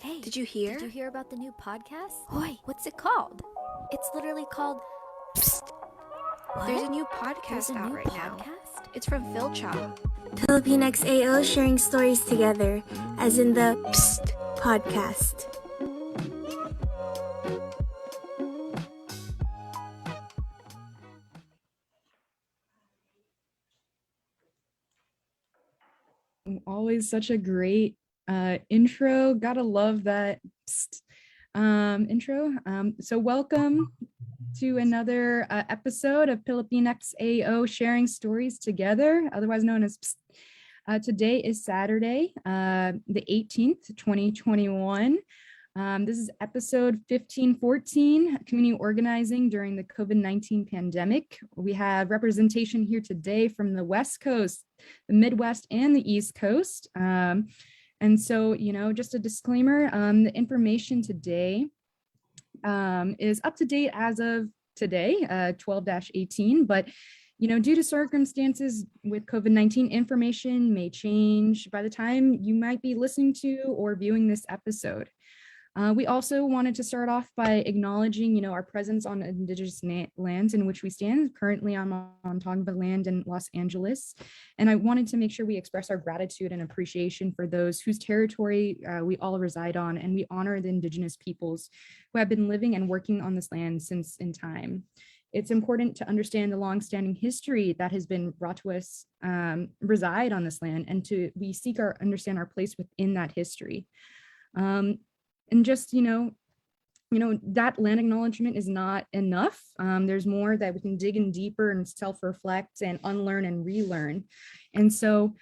Hey, Did you hear? Did you hear about the new podcast? Hoy, what's it called? It's literally called Psst. What? There's a new There's podcast a out new right now. podcast? It's from Fil-CHA. Filipinx AO sharing stories together, as in the Psst podcast. Always such a great intro. Gotta love that intro. So welcome to another episode of Filipinx AO sharing stories together, otherwise known as Psst. Today is Saturday, the 18th, 2021. This is episode 1514, community organizing during the COVID-19 pandemic. We have representation here today from the West Coast, the Midwest, and the East Coast. And so, just a disclaimer, the information today is up to date as of today, 12-18, but due to circumstances with COVID-19, information may change by the time you might be listening to or viewing this episode. We also wanted to start off by acknowledging, our presence on Indigenous lands in which we stand. Currently, I'm on Tanglao land in Los Angeles, and I wanted to make sure we express our gratitude and appreciation for those whose territory we all reside on, and we honor the Indigenous peoples who have been living and working on this land since in time. It's important to understand the longstanding history that has been brought to us reside on this land, and we seek our understand our place within that history. And just, that land acknowledgement is not enough. There's more that we can dig in deeper and self-reflect and unlearn and relearn. And so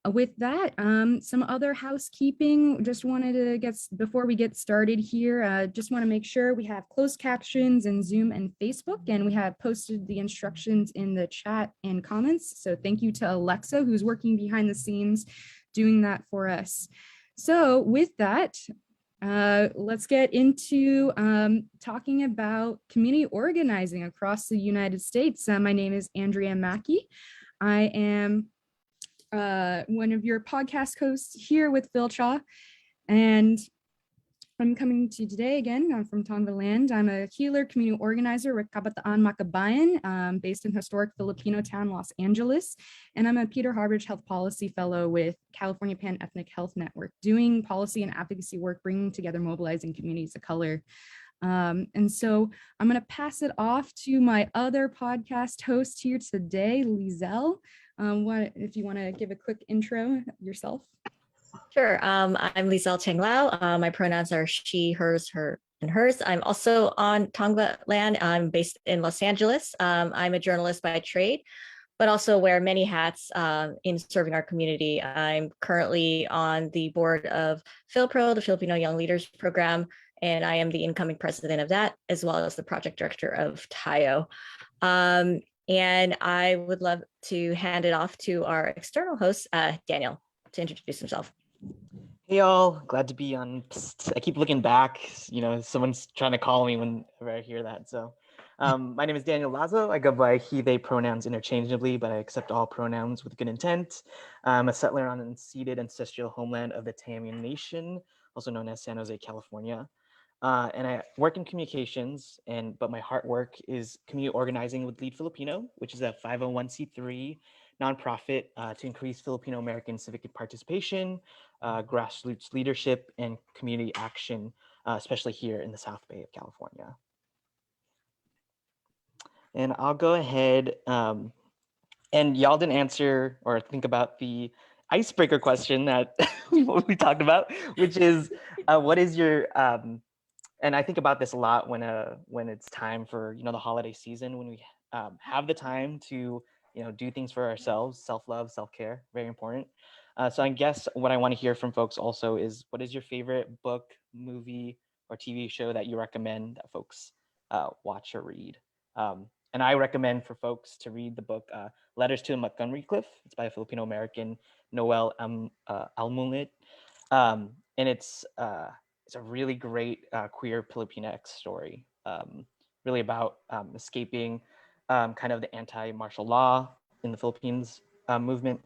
with that, some other housekeeping, just wanted to before we get started here, just want to make sure we have closed captions in Zoom and Facebook, and we have posted the instructions in the chat and comments. So thank you to Alexa, who's working behind the scenes doing that for us. So with that, let's get into talking about community organizing across the United States. My name is Andrea Mackey. I am one of your podcast hosts here with Fil-CHA, and I'm coming to you today again. I'm from Tanglao land. I'm a healer, community organizer with Kabataan Makabayan, based in historic Filipino town, Los Angeles. And I'm a Peter Harbridge Health Policy Fellow with California Pan-Ethnic Health Network, doing policy and advocacy work, bringing together mobilizing communities of color. And so I'm going to pass it off to my other podcast host here today, Leezel. If you want to give a quick intro yourself. Sure. I'm Leezel Tanglao. My pronouns are she, hers, her, and hers. I'm also on Tanglao land. I'm based in Los Angeles. I'm a journalist by trade, but also wear many hats in serving our community. I'm currently on the board of Fil-Pro, the Filipino Young Leaders Program, and I am the incoming president of that, as well as the project director of TIO. And I would love to hand it off to our external host, Daniel, to introduce himself. Hey y'all, glad to be on. Psst. I keep looking back, someone's trying to call me whenever I hear that. So my name is Daniel Lazo. I go by he, they pronouns interchangeably, but I accept all pronouns with good intent. I'm a settler on the unceded ancestral homeland of the Tamian Nation, also known as San Jose, California. And I work in communications, but my heart work is community organizing with Lead Filipino, which is a 501c3 nonprofit to increase Filipino American civic participation, grassroots leadership, and community action, especially here in the South Bay of California. And I'll go ahead, and y'all didn't answer or think about the icebreaker question that we talked about, which is, what is your, and I think about this a lot when it's time for, the holiday season, when we have the time to do things for ourselves, self-love, self-care, very important. So I guess what I want to hear from folks also is, what is your favorite book, movie, or TV show that you recommend that folks watch or read? And I recommend for folks to read the book Letters to a Montgomery Cliff. It's by a Filipino-American, Noel Almulit. And it's a really great queer Pilipinx story, really about escaping kind of the anti-martial law in the Philippines movement,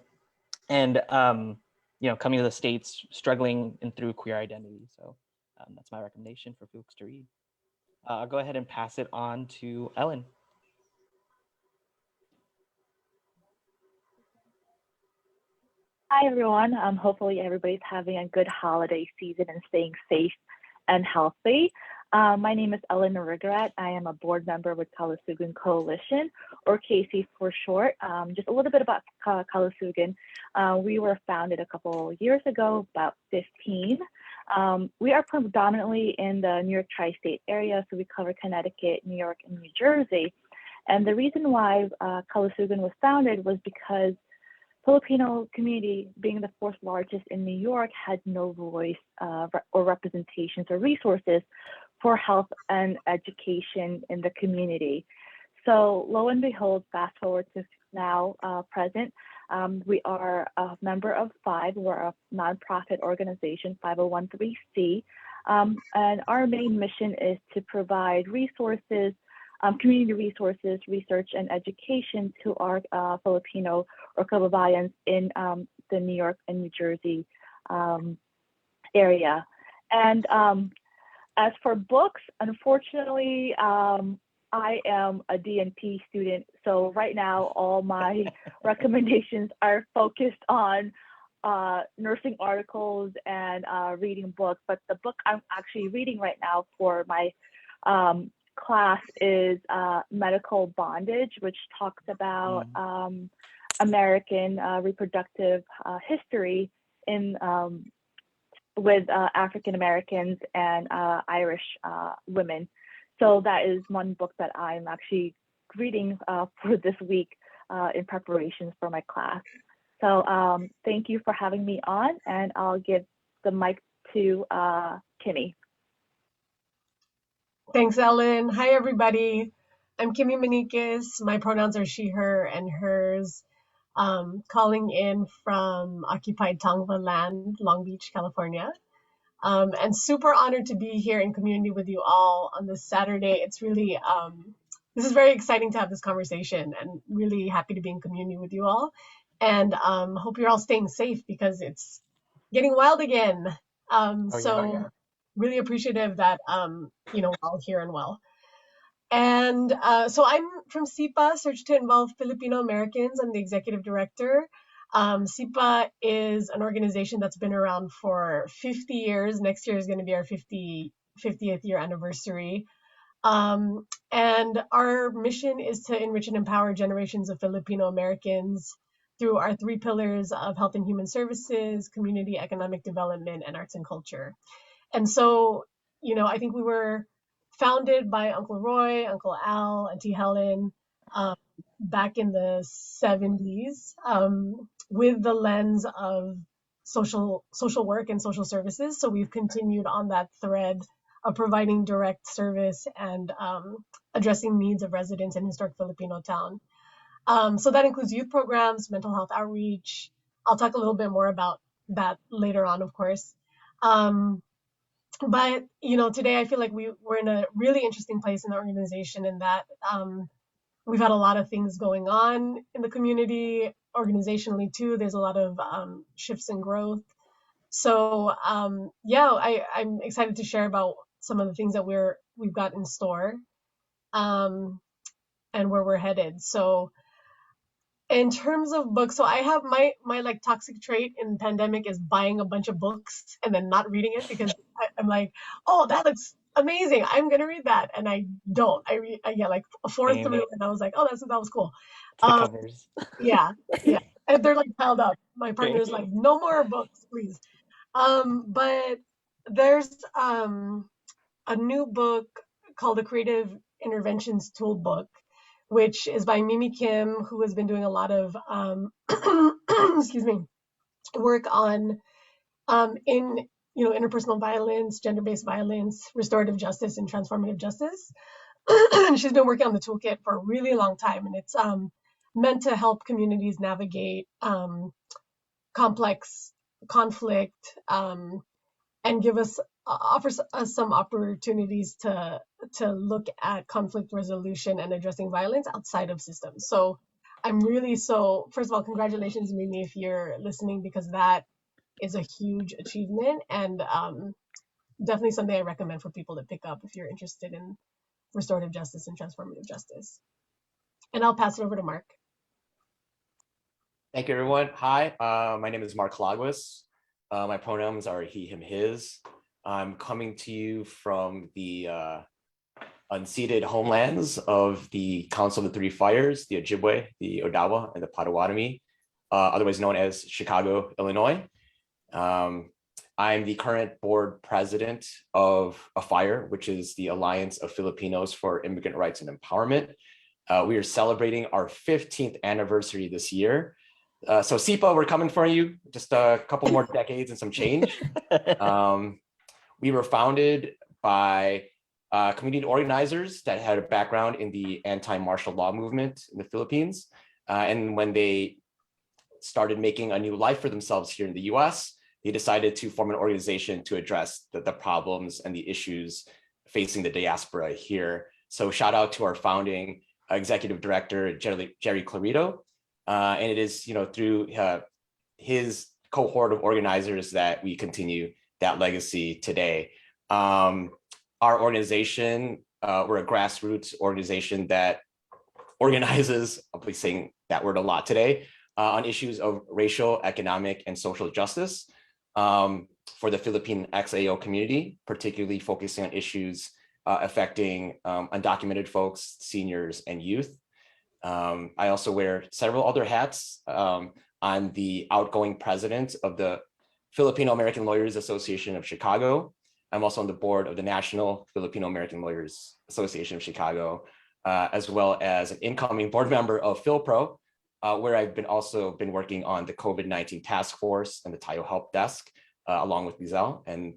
and coming to the States, struggling and through queer identity. So That's my recommendation for folks to read. I'll go ahead and pass it on to Ellen. Hi, everyone. Hopefully everybody's having a good holiday season and staying safe and healthy. My name is Ellen Arigorat. I am a board member with Calaguas Coalition, or KC for short. Just a little bit about Calaguas. We were founded a couple years ago, about 15. We are predominantly in the New York tri-state area, so we cover Connecticut, New York, and New Jersey. And the reason why Calaguas was founded was because Filipino community, being the fourth largest in New York, had no voice or representations or resources for health and education in the community. So lo and behold, fast forward to now present, we are a member of FIVE. We're a nonprofit organization, 501(c)(3), and our main mission is to provide resources, community resources, research, and education to our Filipino or kababayans in the New York and New Jersey area. And as for books, unfortunately, I am a DNP student, so right now all my recommendations are focused on nursing articles and reading books. But the book I'm actually reading right now for my class is Medical Bondage, which talks about American reproductive history in with African Americans and Irish women. So that is one book that I'm actually reading for this week in preparations for my class. So thank you for having me on, and I'll give the mic to Kimmy. Thanks, Ellen. Hi, everybody. I'm Kimmy Maniquis. My pronouns are she, her, and hers. Calling in from occupied Tanglao land, Long Beach, California. And super honored to be here in community with you all on this Saturday. It's really, this is very exciting to have this conversation, and really happy to be in community with you all. And hope you're all staying safe because it's getting wild again. Really appreciative that, we're all here and well. And so I'm from SIPA, Search to Involve Filipino Americans. I'm the executive director. SIPA is an organization that's been around for 50 years. Next year is going to be our 50th year anniversary. And our mission is to enrich and empower generations of Filipino Americans through our 3 pillars of health and human services, community economic development, and arts and culture. And so, I think we were founded by Uncle Roy, Uncle Al, Auntie Helen, back in the 70s, with the lens of social work and social services. So we've continued on that thread of providing direct service and addressing needs of residents in historic Filipino town. So that includes youth programs, mental health outreach. I'll talk a little bit more about that later on, of course. But, today I feel like we're in a really interesting place in the organization in that we've had a lot of things going on in the community, organizationally too. There's a lot of shifts and growth. So I'm excited to share about some of the things that we've got in store and where we're headed. So in terms of books, so I have my like toxic trait in pandemic is buying a bunch of books and then not reading it because I'm like, oh, that looks amazing, I'm gonna read that, and I don't. I get like a 4 through, and I was like, oh, that was cool. The covers. Yeah, and they're like piled up. My partner's like, no more books, please. But there's a new book called the Creative Interventions Toolbook, which is by Mimi Kim, who has been doing a lot of work on interpersonal violence, gender-based violence, restorative justice, and transformative justice. And she's been working on the toolkit for a really long time, and it's meant to help communities navigate complex conflict and offers us some opportunities to look at conflict resolution and addressing violence outside of systems. So I'm really first of all, congratulations, Mimi, if you're listening, because that is a huge achievement, and definitely something I recommend for people to pick up if you're interested in restorative justice and transformative justice. And I'll pass it over to Mark. Thank you, everyone. Hi, my name is Mark Calaguas. My pronouns are he, him, his. I'm coming to you from the unceded homelands of the Council of the Three Fires, the Ojibwe, the Odawa, and the Potawatomi, otherwise known as Chicago, Illinois. I'm the current board president of AAPCHO, which is the Alliance of Filipinos for Immigrant Rights and Empowerment. We are celebrating our 15th anniversary this year. So SIPA, we're coming for you, just a couple more decades and some change. We were founded by community organizers that had a background in the anti-martial law movement in the Philippines. And when they started making a new life for themselves here in the US, they decided to form an organization to address the problems and the issues facing the diaspora here. So shout out to our founding executive director, Jerry Clarito. And it is, through his cohort of organizers that we continue that legacy today. Our organization, we're a grassroots organization that organizes, I'll be saying that word a lot today, on issues of racial, economic, and social justice for the Filipinx AO community, particularly focusing on issues affecting undocumented folks, seniors, and youth. I also wear several other hats. I'm the outgoing president of the Filipino American Lawyers Association of Chicago. I'm also on the board of the National Filipino American Lawyers Association of Chicago, as well as an incoming board member of Fil-PRO, where I've also been working on the COVID-19 task force and the Tayo help desk, along with Leezel. And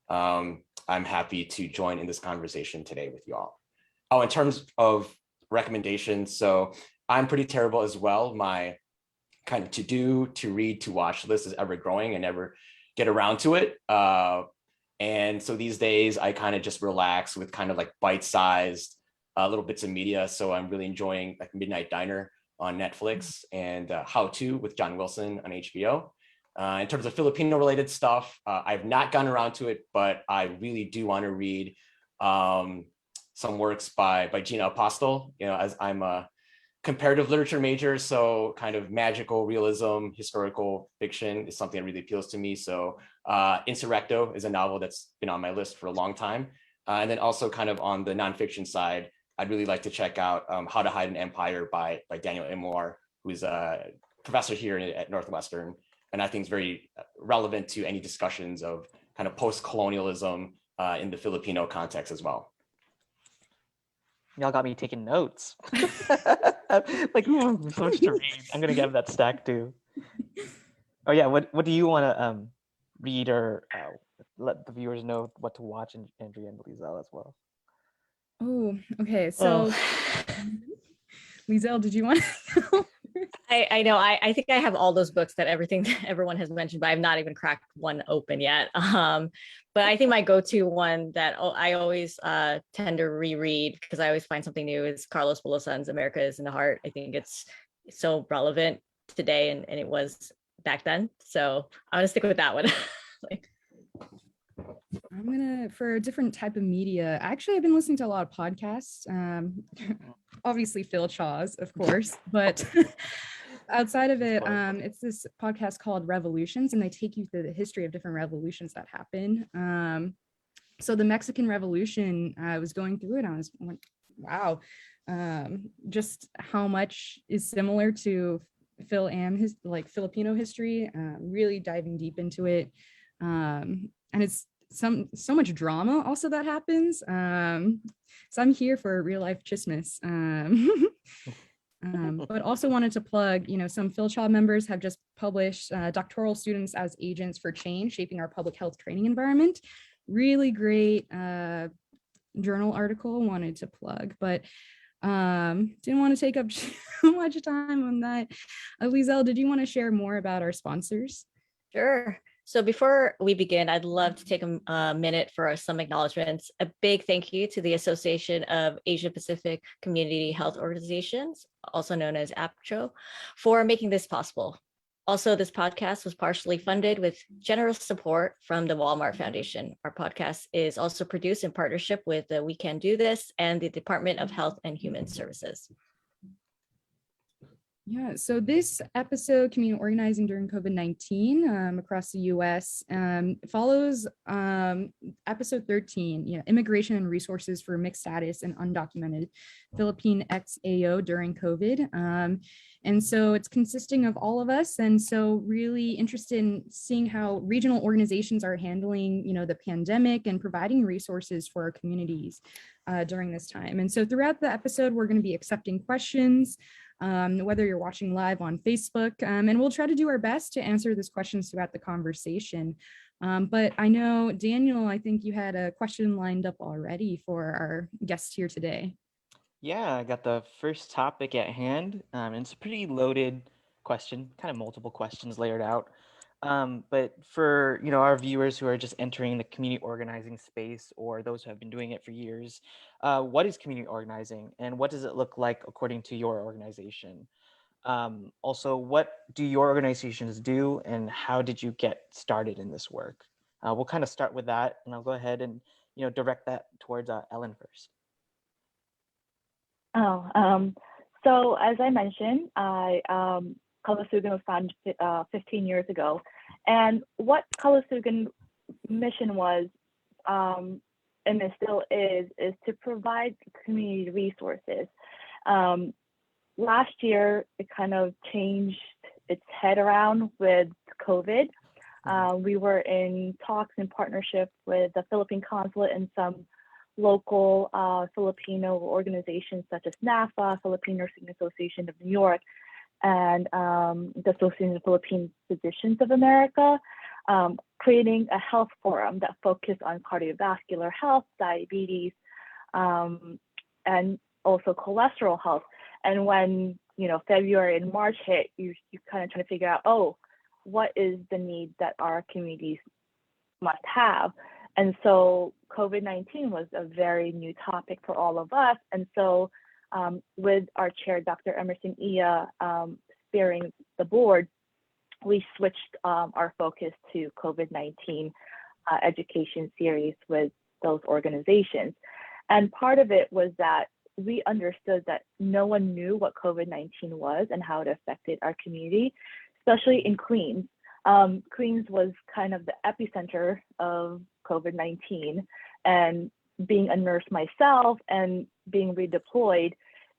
I'm happy to join in this conversation today with you all. Oh, in terms of recommendations, so I'm pretty terrible as well. My kind of to do, to read, to watch list is ever growing and never get around to it. And so these days I kind of just relax with kind of like bite-sized little bits of media. So I'm really enjoying like Midnight Diner on Netflix and How To with John Wilson on HBO. In terms of Filipino related stuff, I've not gotten around to it, but I really do want to read some works by Gina Apostol, as I'm a comparative literature major, so kind of magical realism, historical fiction is something that really appeals to me. So Insurrecto is a novel that's been on my list for a long time. And then also kind of on the nonfiction side, I'd really like to check out How to Hide an Empire by Daniel Lazo, who's a professor here at Northwestern. And I think it's very relevant to any discussions of kind of post-colonialism in the Filipino context as well. Y'all got me taking notes. Like, ooh, so much to read. I'm gonna get that stack too. Oh yeah, what do you want to read or let the viewers know what to watch, and Andrea and Leezel as well? Oh, okay. So, Leezel, did you want to? I know. I think I have all those books that everyone has mentioned, but I've not even cracked one open yet. But I think my go-to one that I always tend to reread because I always find something new is Carlos Bulosan's America is in the Heart. I think it's so relevant today and it was back then. So I'm gonna stick with that one. I'm gonna, for a different type of media, actually I've been listening to a lot of podcasts, obviously Fil-CHA's, of course, but outside of it, it's this podcast called Revolutions, and they take you through the history of different revolutions that happen. So the Mexican Revolution, I was going through it, I was like, wow, just how much is similar to Phil and his Filipino history, really diving deep into it. And it's so much drama also that happens. So I'm here for real life chismis. But also wanted to plug, some Fil-CHA members have just published Doctoral Students as Agents for Change, Shaping Our Public Health Training Environment. Really great journal article, wanted to plug, but didn't want to take up too much time on that. Leezel, did you want to share more about our sponsors? Sure. So before we begin, I'd love to take a minute for some acknowledgements. A big thank you to the Association of Asia Pacific Community Health Organizations, also known as AAPCHO, for making this possible. Also, this podcast was partially funded with generous support from the Walmart Foundation. Our podcast is also produced in partnership with the We Can Do This and the Department of Health and Human Services. Yeah, so this episode, Community Organizing During COVID-19 across the US, follows episode 13, Immigration and Resources for Mixed Status and Undocumented Filipinx AO During COVID. And so it's consisting of all of us. And so really interested in seeing how regional organizations are handling, the pandemic and providing resources for our communities during this time. And so throughout the episode, we're going to be accepting questions, whether you're watching live on Facebook, and we'll try to do our best to answer these questions throughout the conversation. But I know, Daniel, I think you had a question lined up already for our guest here today. Yeah, I got the first topic at hand. And it's a pretty loaded question, kind of multiple questions layered out. But for our viewers who are just entering the community organizing space, or those who have been doing it for years, what is community organizing and what does it look like according to your organization? Also, what do your organizations do and how did you get started in this work? We'll kind of start with that, and I'll go ahead and direct that towards Ellen first. So as I mentioned, Kalasugan was founded 15 years ago. And what Kalasugan mission was, and it still is to provide community resources. Last year, it kind of changed its head around with COVID. We were in talks and partnership with the Philippine consulate and some local Filipino organizations such as NAFA, Philippine Nursing Association of New York, and the Association of Philippine Physicians of America, creating a health forum that focused on cardiovascular health, diabetes, and also cholesterol health. And when February and March hit, you kind of trying to figure out, what is the need that our communities must have? And so COVID-19 was a very new topic for all of us. And so with our chair, Dr. Emerson Ia, spearing the board, we switched our focus to COVID-19 education series with those organizations. And part of it was that we understood that no one knew what COVID-19 was and how it affected our community, especially in Queens. Queens was kind of the epicenter of COVID-19, and being a nurse myself and being redeployed,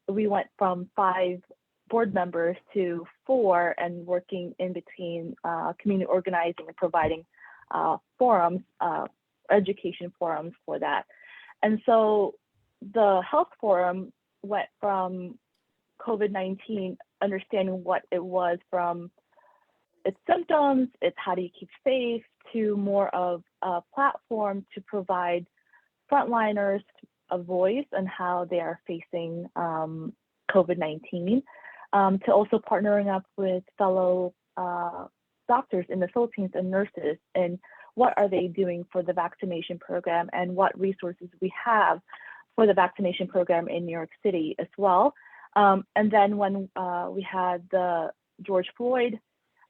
we went from 5 board members to 4 and working in between community organizing and providing forums, education forums for that. And so the health forum went from COVID-19, understanding what it was from its symptoms, it's how do you keep safe, to more of a platform to provide frontliners a voice and how they are facing COVID-19, to also partnering up with fellow doctors in the Philippines and nurses, and what are they doing for the vaccination program and what resources we have for the vaccination program in New York City as well. And then when we had the George Floyd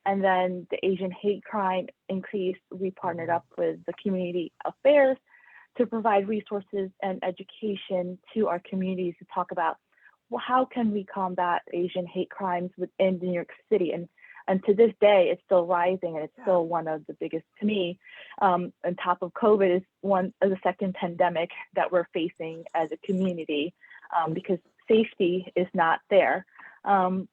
and then the Asian hate crime increased, we partnered up with the community affairs to provide resources and education to our communities to talk about, well, how can we combat Asian hate crimes within New York City? And to this day, it's still rising, and it's still one of the biggest, to me, on top of COVID, is one of the second pandemic that we're facing as a community, because safety is not there. And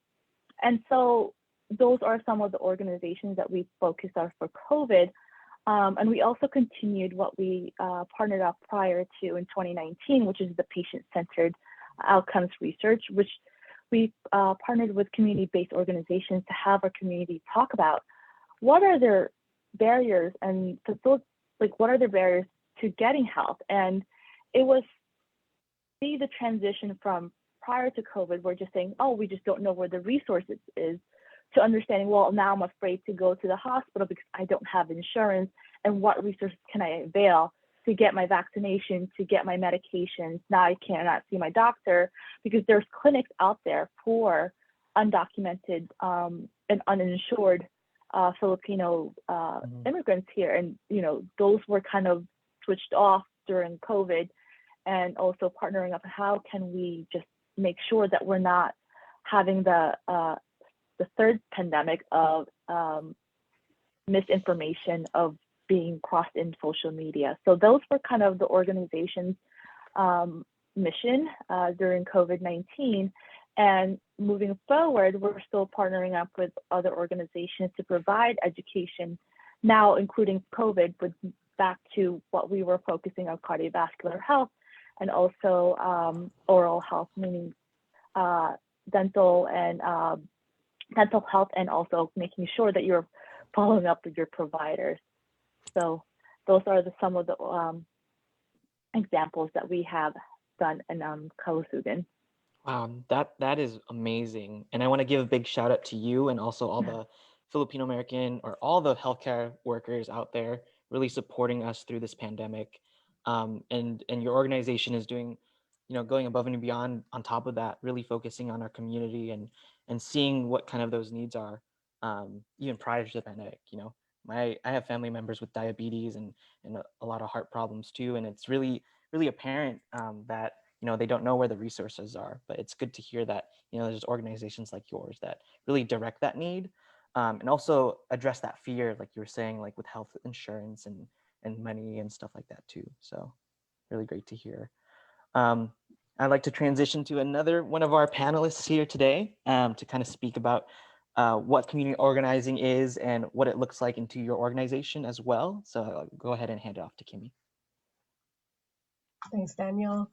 so those are some of the organizations that we focused on for COVID. And we also continued what we partnered up prior to in 2019, which is the patient-centered outcomes research, which we partnered with community-based organizations to have our community talk about what are their barriers and what are the barriers to getting health. And it was see the transition from prior to COVID, we're just saying, we just don't know where the resources is, to understanding, well, now I'm afraid to go to the hospital because I don't have insurance, and what resources can I avail to get my vaccination, to get my medications? Now I cannot see my doctor because there's clinics out there for undocumented and uninsured Filipino immigrants here, and those were kind of switched off during COVID, and also partnering up how can we just make sure that we're not having the third pandemic of misinformation of being crossed in social media. So those were kind of the organization's mission during COVID-19. And moving forward, we're still partnering up with other organizations to provide education, now including COVID, but back to what we were focusing on, cardiovascular health, and also oral health, meaning dental health, and also making sure that you're following up with your providers. So those are some of the examples that we have done in Kalusugan. Wow, that is amazing. And I want to give a big shout out to you and also all the Filipino American or all the healthcare workers out there really supporting us through this pandemic. And your organization is doing, going above and beyond on top of that, really focusing on our community and seeing what kind of those needs are, even prior to the pandemic. I have family members with diabetes and a lot of heart problems too, and it's really apparent that they don't know where the resources are. But it's good to hear that there's organizations like yours that really direct that need, and also address that fear, like you were saying, like with health insurance and money and stuff like that too. So really great to hear. I'd like to transition to another one of our panelists here today to kind of speak about what community organizing is and what it looks like into your organization as well. So I'll go ahead and hand it off to Kimmy. Thanks, Daniel.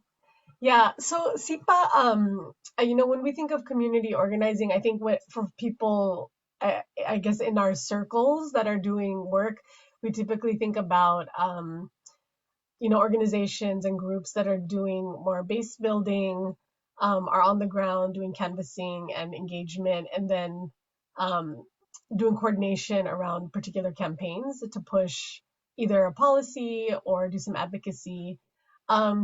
Yeah, so SIPA, when we think of community organizing, I think for people, I guess in our circles that are doing work, we typically think about, organizations and groups that are doing more base building, are on the ground doing canvassing and engagement, and then doing coordination around particular campaigns to push either a policy or do some advocacy.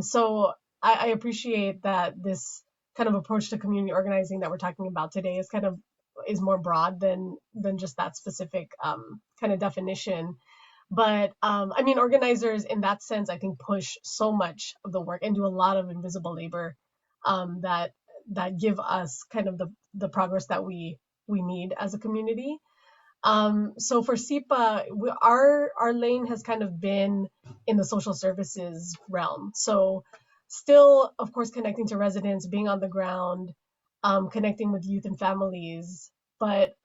So I appreciate that this kind of approach to community organizing that we're talking about today is more broad than just that specific kind of definition. But organizers in that sense, I think, push so much of the work and do a lot of invisible labor that give us kind of the progress that we need as a community. So for SIPA, our lane has kind of been in the social services realm. So still, of course, connecting to residents, being on the ground, connecting with youth and families, but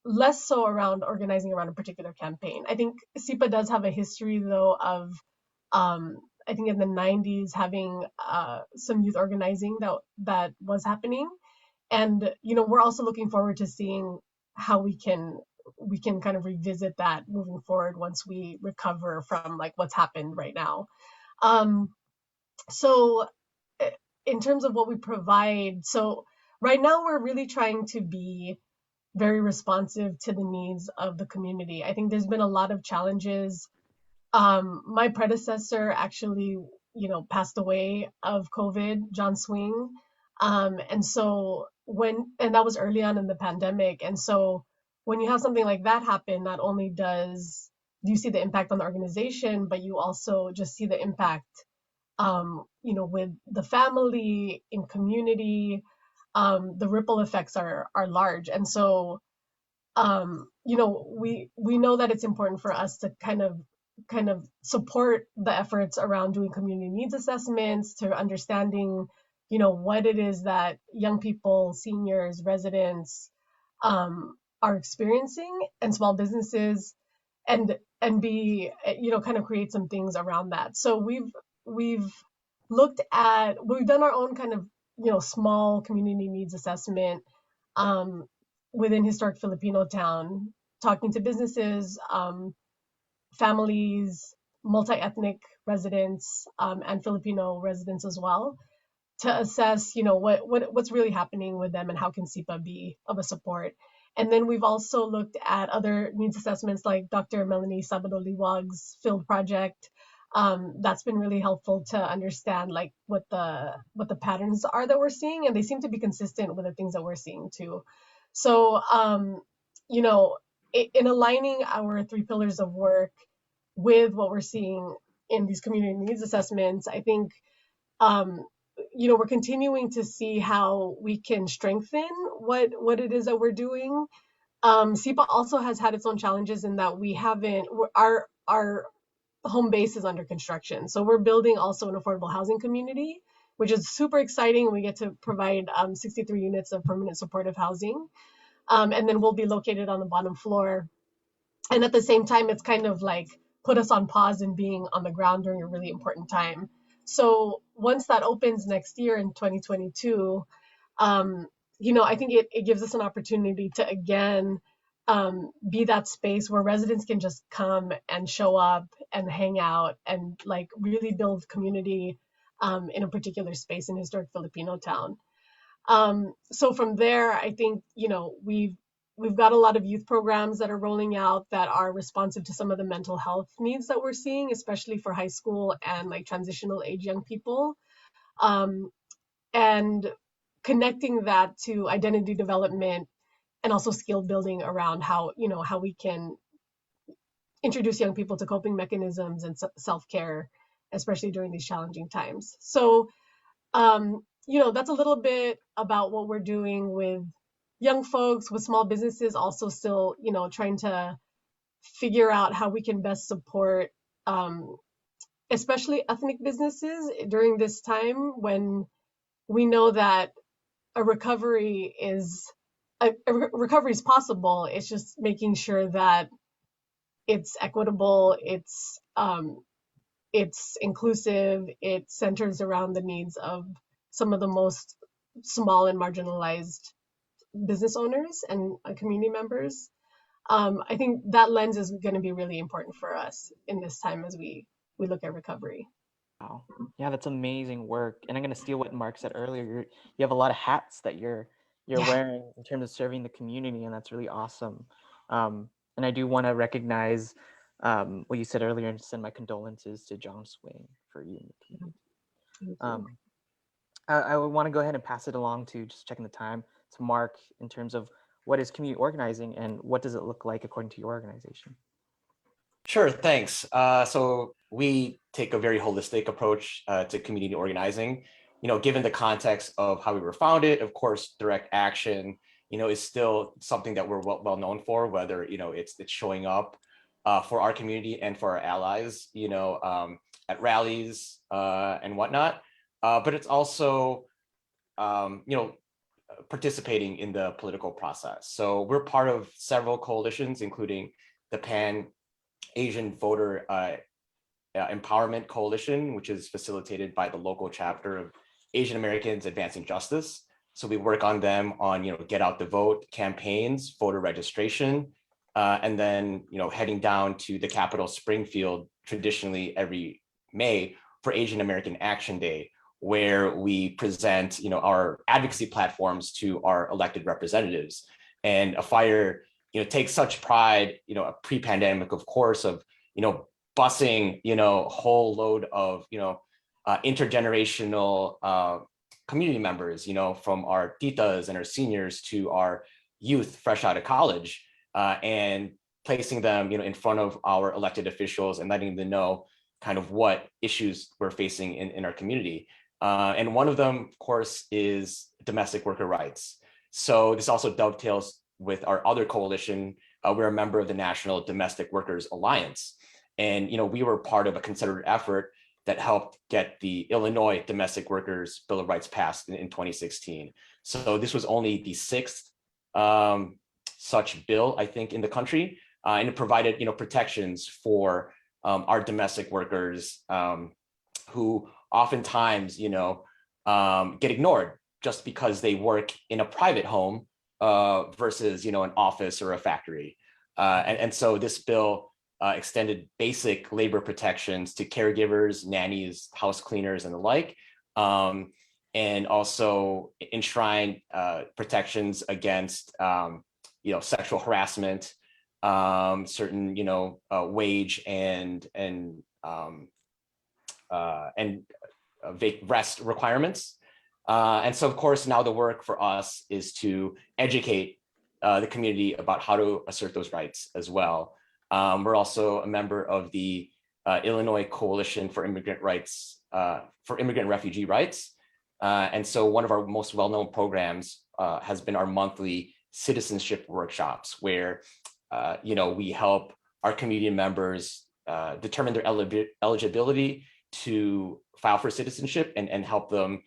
less so around organizing around a particular campaign. I think SIPA does have a history, though, of I think in the 90s having some youth organizing that was happening. And, we're also looking forward to seeing how we can kind of revisit that moving forward once we recover from like what's happened right now. So in terms of what we provide, so right now we're really trying to be very responsive to the needs of the community. I think there's been a lot of challenges. My predecessor actually, passed away of COVID, John Swing. And so that was early on in the pandemic. And so when you have something like that happen, not only do you see the impact on the organization, but you also just see the impact, with the family, in community. The ripple effects are large. And so, we know that it's important for us to kind of support the efforts around doing community needs assessments, to understanding, what it is that young people, seniors, residents are experiencing, and small businesses, and be, kind of create some things around that. So we've done our own kind of, small community needs assessment within historic Filipino town, talking to businesses, families, multi-ethnic residents, and Filipino residents as well, to assess, what's really happening with them and how can SIPA be of a support. And then we've also looked at other needs assessments like Dr. Melanie Sabado-Liwag's field project. That's been really helpful to understand like what the patterns are that we're seeing, and they seem to be consistent with the things that we're seeing too. So, in aligning our 3 pillars of work with what we're seeing in these community needs assessments, I think we're continuing to see how we can strengthen what it is that we're doing. SIPA also has had its own challenges in that our home base is under construction. So we're building also an affordable housing community, which is super exciting. We get to provide 63 units of permanent supportive housing. And then we'll be located on the bottom floor. And at the same time, it's kind of like put us on pause and being on the ground during a really important time. So once that opens next year in 2022, I think it gives us an opportunity to again be that space where residents can just come and show up and hang out and like really build community in a particular space in historic Filipino town. So from there, I think we've got a lot of youth programs that are rolling out that are responsive to some of the mental health needs that we're seeing, especially for high school and like transitional age young people. And connecting that to identity development and also skill building around how we can introduce young people to coping mechanisms and self-care, especially during these challenging times. So, that's a little bit about what we're doing with young folks, with small businesses, also still, trying to figure out how we can best support, especially ethnic businesses during this time when we know that a recovery is possible. It's just making sure that it's equitable, it's inclusive, it centers around the needs of some of the most small and marginalized business owners and community members. I think that lens is going to be really important for us in this time as we look at recovery. Wow. Yeah, that's amazing work. And I'm going to steal what Mark said earlier. You have a lot of hats that you're wearing in terms of serving the community, and that's really awesome. And I do want to recognize what you said earlier and send my condolences to John Swing for you in the community. I would want to go ahead and pass it along to, just checking the time, to Mark in terms of what is community organizing and what does it look like according to your organization? Sure, thanks. So we take a very holistic approach to community organizing. Given the context of how we were founded, of course, direct action, is still something that we're well known for, whether, it's showing up for our community and for our allies, at rallies and whatnot. But it's also, participating in the political process. So we're part of several coalitions, including the Pan-Asian Voter Empowerment Coalition, which is facilitated by the local chapter of Asian Americans Advancing Justice. So we work on them on, get out the vote campaigns, voter registration, and then, heading down to the capital Springfield traditionally every May for Asian American Action Day, where we present, our advocacy platforms to our elected representatives. And AFIRE, takes such pride, pre-pandemic, of course, of, busing, a whole load of, intergenerational community members, from our titas and our seniors to our youth fresh out of college, and placing them, in front of our elected officials and letting them know kind of what issues we're facing in our community. And one of them, of course, is domestic worker rights. So this also dovetails with our other coalition. We're a member of the National Domestic Workers Alliance. And, we were part of a concerted effort that helped get the Illinois Domestic Workers Bill of Rights passed in 2016. So this was only the 6th such bill, I think, in the country. And it provided, protections for our domestic workers who oftentimes, get ignored just because they work in a private home versus, an office or a factory. And so this bill extended basic labor protections to caregivers, nannies, house cleaners, and the like, and also enshrined protections against, sexual harassment, certain, wage and rest requirements. And so, of course, now the work for us is to educate the community about how to assert those rights as well. We're also a member of the Illinois Coalition for Immigrant Rights, for Immigrant and Refugee Rights. And so one of our most well-known programs has been our monthly citizenship workshops, where we help our community members determine their eligibility to file for citizenship and help them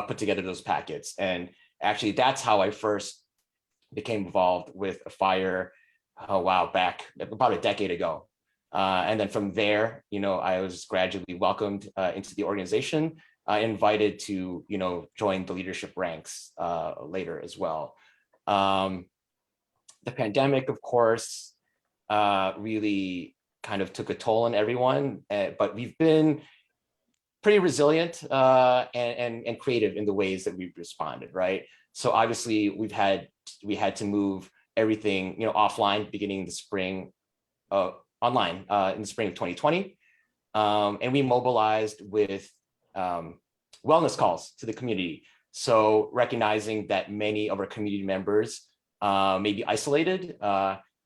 put together those packets. And actually, that's how I first became involved with FIRE, back about a decade ago. And then from there, I was gradually welcomed into the organization, invited to, join the leadership ranks later as well. The pandemic, of course, really kind of took a toll on everyone, but we've been pretty resilient and creative in the ways that we've responded, right? So obviously we had to move everything, offline beginning the spring, online in the spring of 2020. And we mobilized with wellness calls to the community. So recognizing that many of our community members may be isolated,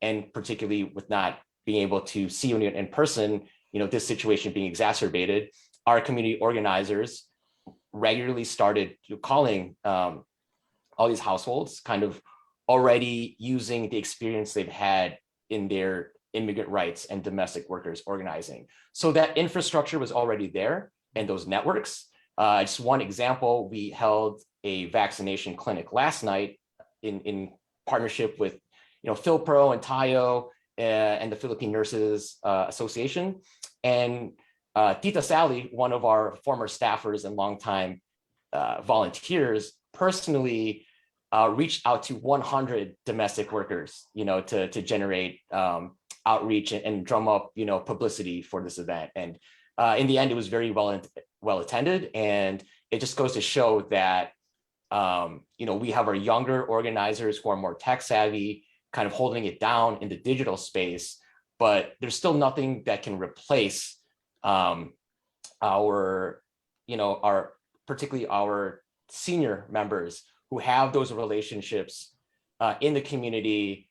and particularly with not being able to see anyone in person, this situation being exacerbated, our community organizers regularly started calling all these households, kind of already using the experience they've had in their immigrant rights and domestic workers organizing. So that infrastructure was already there, and those networks. Just one example, we held a vaccination clinic last night in partnership with Phil-Pro and Tayo and the Philippine Nurses Association. And Tita Sally, one of our former staffers and longtime volunteers, personally reached out to 100 domestic workers, to generate outreach and drum up, publicity for this event. And in the end, it was very well attended, and it just goes to show that we have our younger organizers who are more tech savvy, kind of holding it down in the digital space, but there's still nothing that can replace particularly our senior members who have those relationships in the community,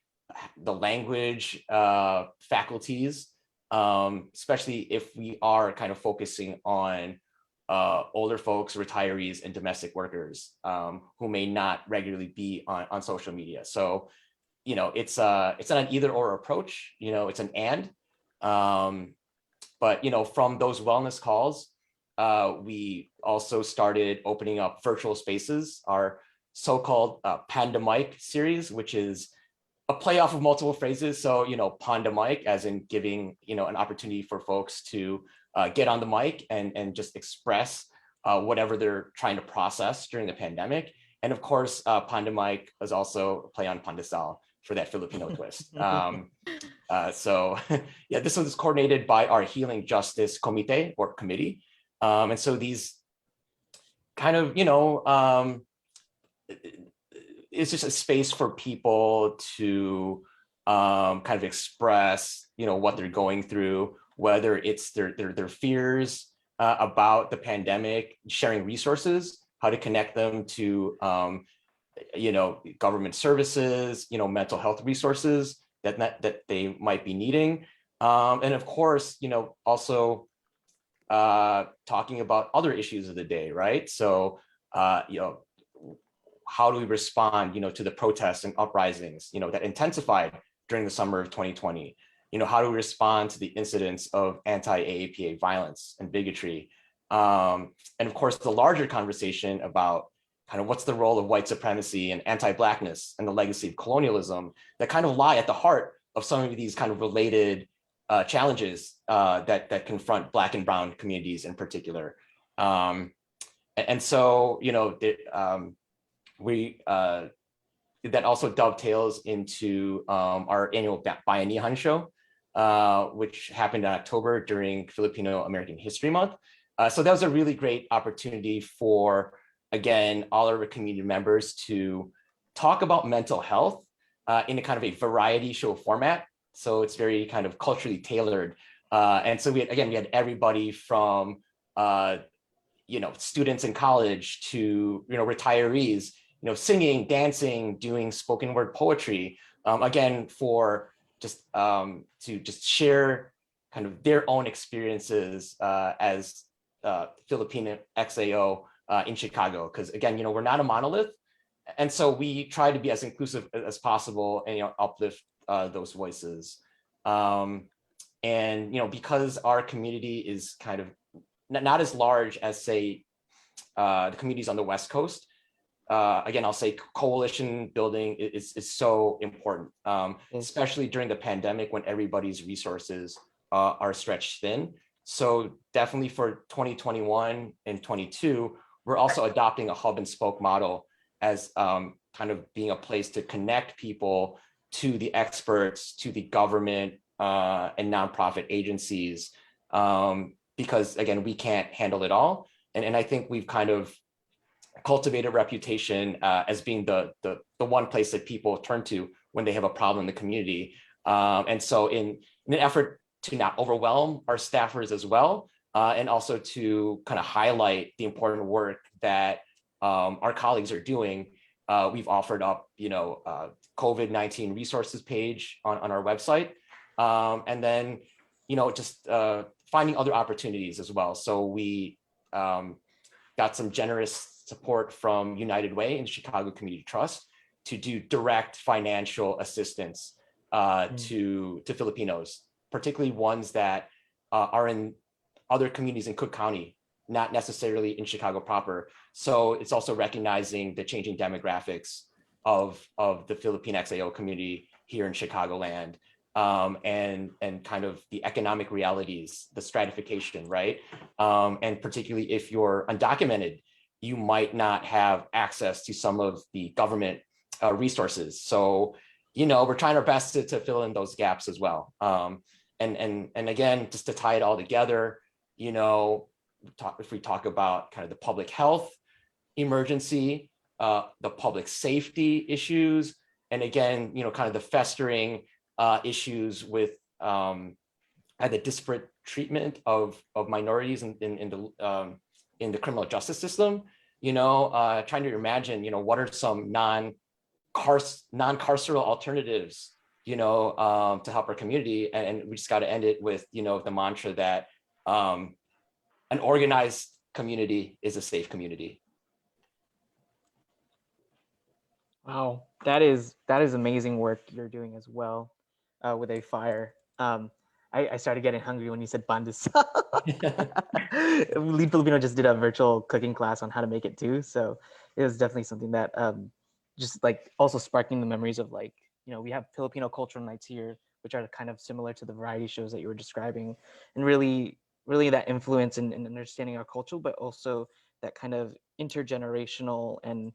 the language, faculties, especially if we are kind of focusing on older folks, retirees, and domestic workers who may not regularly be on social media. So, it's not an either or approach, it's an and. But, from those wellness calls, we also started opening up virtual spaces, our so-called pandemic series, which is a playoff of multiple phrases. So, pandemic, as in giving, an opportunity for folks to get on the mic and just express whatever they're trying to process during the pandemic. And of course, pandemic is also a play on pandesal for that Filipino twist. So yeah, this was coordinated by our Healing Justice Committee or committee. And so these kind of, it's just a space for people to kind of express, what they're going through, whether it's their fears about the pandemic, sharing resources, how to connect them to, government services, mental health resources that they might be needing. And of course, also talking about other issues of the day, right? So, how do we respond, to the protests and uprisings, that intensified during the summer of 2020? How do we respond to the incidents of anti-AAPA violence and bigotry? And of course, the larger conversation about kind of what's the role of white supremacy and anti-Blackness and the legacy of colonialism that kind of lie at the heart of some of these kind of related challenges that confront Black and Brown communities in particular. And so, that also dovetails into our annual Bayanihan show, which happened in October during Filipino American History Month. So that was a really great opportunity for, again, all of our community members to talk about mental health in a kind of a variety show format. So it's very kind of culturally tailored. And so we had everybody from, students in college to, retirees, singing, dancing, doing spoken word poetry. again, for just to just share kind of their own experiences as Filipino XAO in Chicago. Because again, we're not a monolith. And so we try to be as inclusive as possible and, uplift those voices. And, because our community is kind of not as large as, say, the communities on the West Coast, again, I'll say coalition building is so important, especially during the pandemic when everybody's resources are stretched thin. So definitely for 2021 and 22, we're also adopting a hub and spoke model as kind of being a place to connect people to the experts, to the government and nonprofit agencies, because again, we can't handle it all. And I think we've kind of cultivated a reputation as being the one place that people turn to when they have a problem in the community. And so in an effort to not overwhelm our staffers as well, and also to kind of highlight the important work that our colleagues are doing, we've offered up, COVID-19 resources page on our website. And then, just finding other opportunities as well. So we got some generous support from United Way and Chicago Community Trust to do direct financial assistance to Filipinos, particularly ones that are in other communities in Cook County, not necessarily in Chicago proper. So it's also recognizing the changing demographics of the Philippine XAO community here in Chicagoland, and kind of the economic realities, the stratification, right? And particularly if you're undocumented, you might not have access to some of the government resources. So, we're trying our best to fill in those gaps as well. And again, just to tie it all together, if we talk about kind of the public health emergency, the public safety issues, and again, kind of the festering issues with the disparate treatment of minorities in the criminal justice system, trying to imagine, what are some non-carceral alternatives, to help our community. And we just got to end it with, the mantra that an organized community is a safe community. Wow, that is amazing work you're doing as well with a fire. I started getting hungry when you said pandesal. Lead Filipino just did a virtual cooking class on how to make it too. So it was definitely something that just like also sparking the memories of like, we have Filipino cultural nights here, which are kind of similar to the variety shows that you were describing, and really that influence in understanding our culture, but also that kind of intergenerational and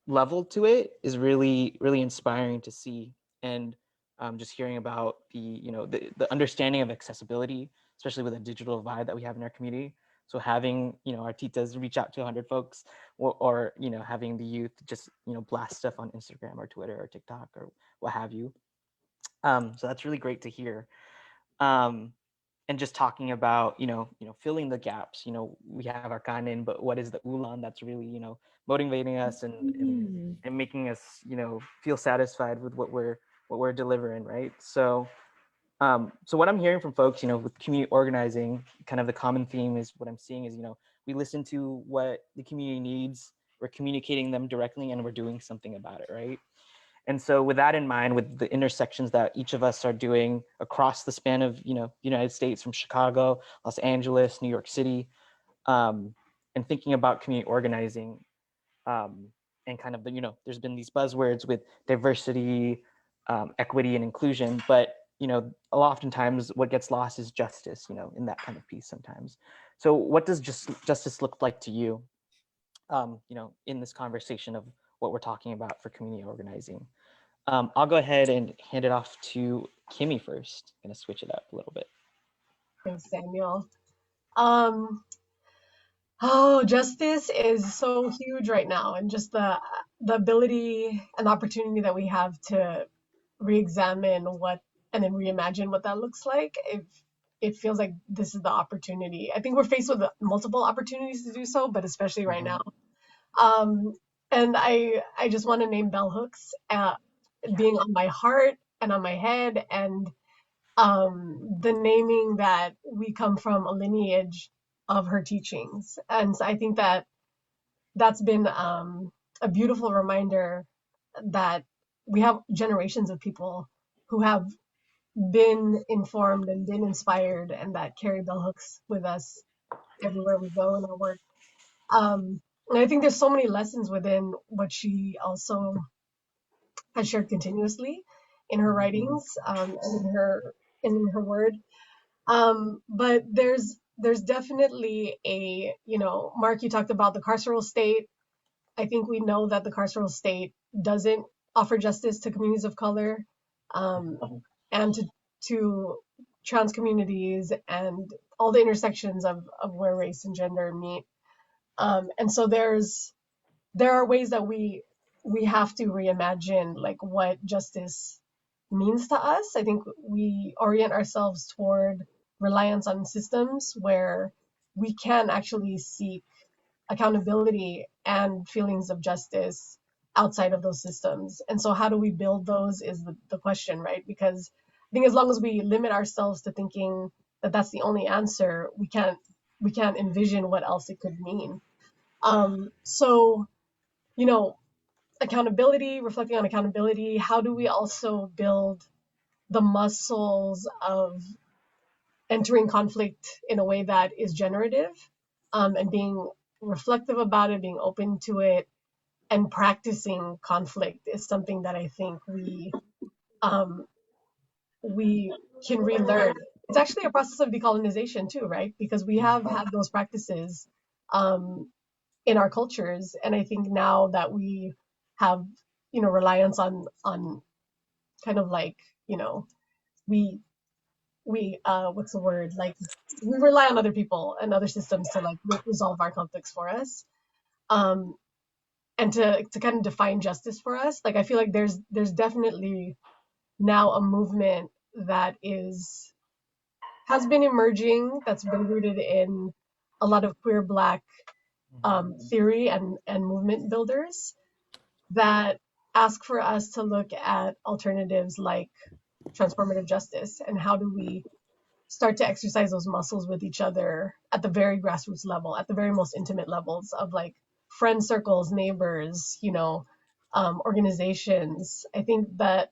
level to it is really inspiring to see. And just hearing about the understanding of accessibility, especially with the digital divide that we have in our community. So having our titas reach out to 100 folks, or having the youth just blast stuff on Instagram or Twitter or TikTok or what have you. So that's really great to hear. And just talking about filling the gaps. We have our kanin, but what is the ulan that's really motivating us and making us feel satisfied with what we're delivering, right? So what I'm hearing from folks, with community organizing, kind of the common theme is what I'm seeing is, we listen to what the community needs, we're communicating them directly, and we're doing something about it, right? And so with that in mind, with the intersections that each of us are doing across the span of, United States, from Chicago, Los Angeles, New York City, and thinking about community organizing, and kind of there's been these buzzwords with diversity, equity, and inclusion, but oftentimes what gets lost is justice, in that kind of piece sometimes. So what does justice look like to you, in this conversation of what we're talking about for community organizing? I'll go ahead and hand it off to Kimmy first. I'm gonna switch it up a little bit. Thanks, Daniel. Justice is so huge right now, and just the ability and opportunity that we have to re-examine and then reimagine what that looks like. It feels like this is the opportunity. I think we're faced with multiple opportunities to do so, but especially right now. And I just want to name bell hooks. being on my heart and on my head, and the naming that we come from a lineage of her teachings. And so I think that that's been a beautiful reminder that we have generations of people who have been informed and been inspired and that carry bell hooks with us everywhere we go in our work. And I think there's so many lessons within what she also has shared continuously in her writings, and in her word. But there's definitely a, Mark, you talked about the carceral state. I think we know that the carceral state doesn't offer justice to communities of color, and to trans communities and all the intersections of where race and gender meet. And so there are ways that we have to reimagine like what justice means to us. I think we orient ourselves toward reliance on systems where we can actually seek accountability and feelings of justice outside of those systems. And so how do we build those is the question, right? Because I think as long as we limit ourselves to thinking that that's the only answer, we can't envision what else it could mean. So, you know, accountability, reflecting on accountability, how do we also build the muscles of entering conflict in a way that is generative, and being reflective about it, being open to it, and practicing conflict is something that I think we can relearn. It's actually a process of decolonization too, right? Because we have had those practices in our cultures, and I think now that we have, reliance on kind of like, we what's the word, like we rely on other people and other systems to like resolve our conflicts for us, um and to kind of define justice for us. Like I feel like there's definitely now a movement that has been emerging, that's been rooted in a lot of queer Black theory and movement builders that ask for us to look at alternatives like transformative justice, and how do we start to exercise those muscles with each other at the very grassroots level, at the very most intimate levels of like friend circles, neighbors, organizations. I think that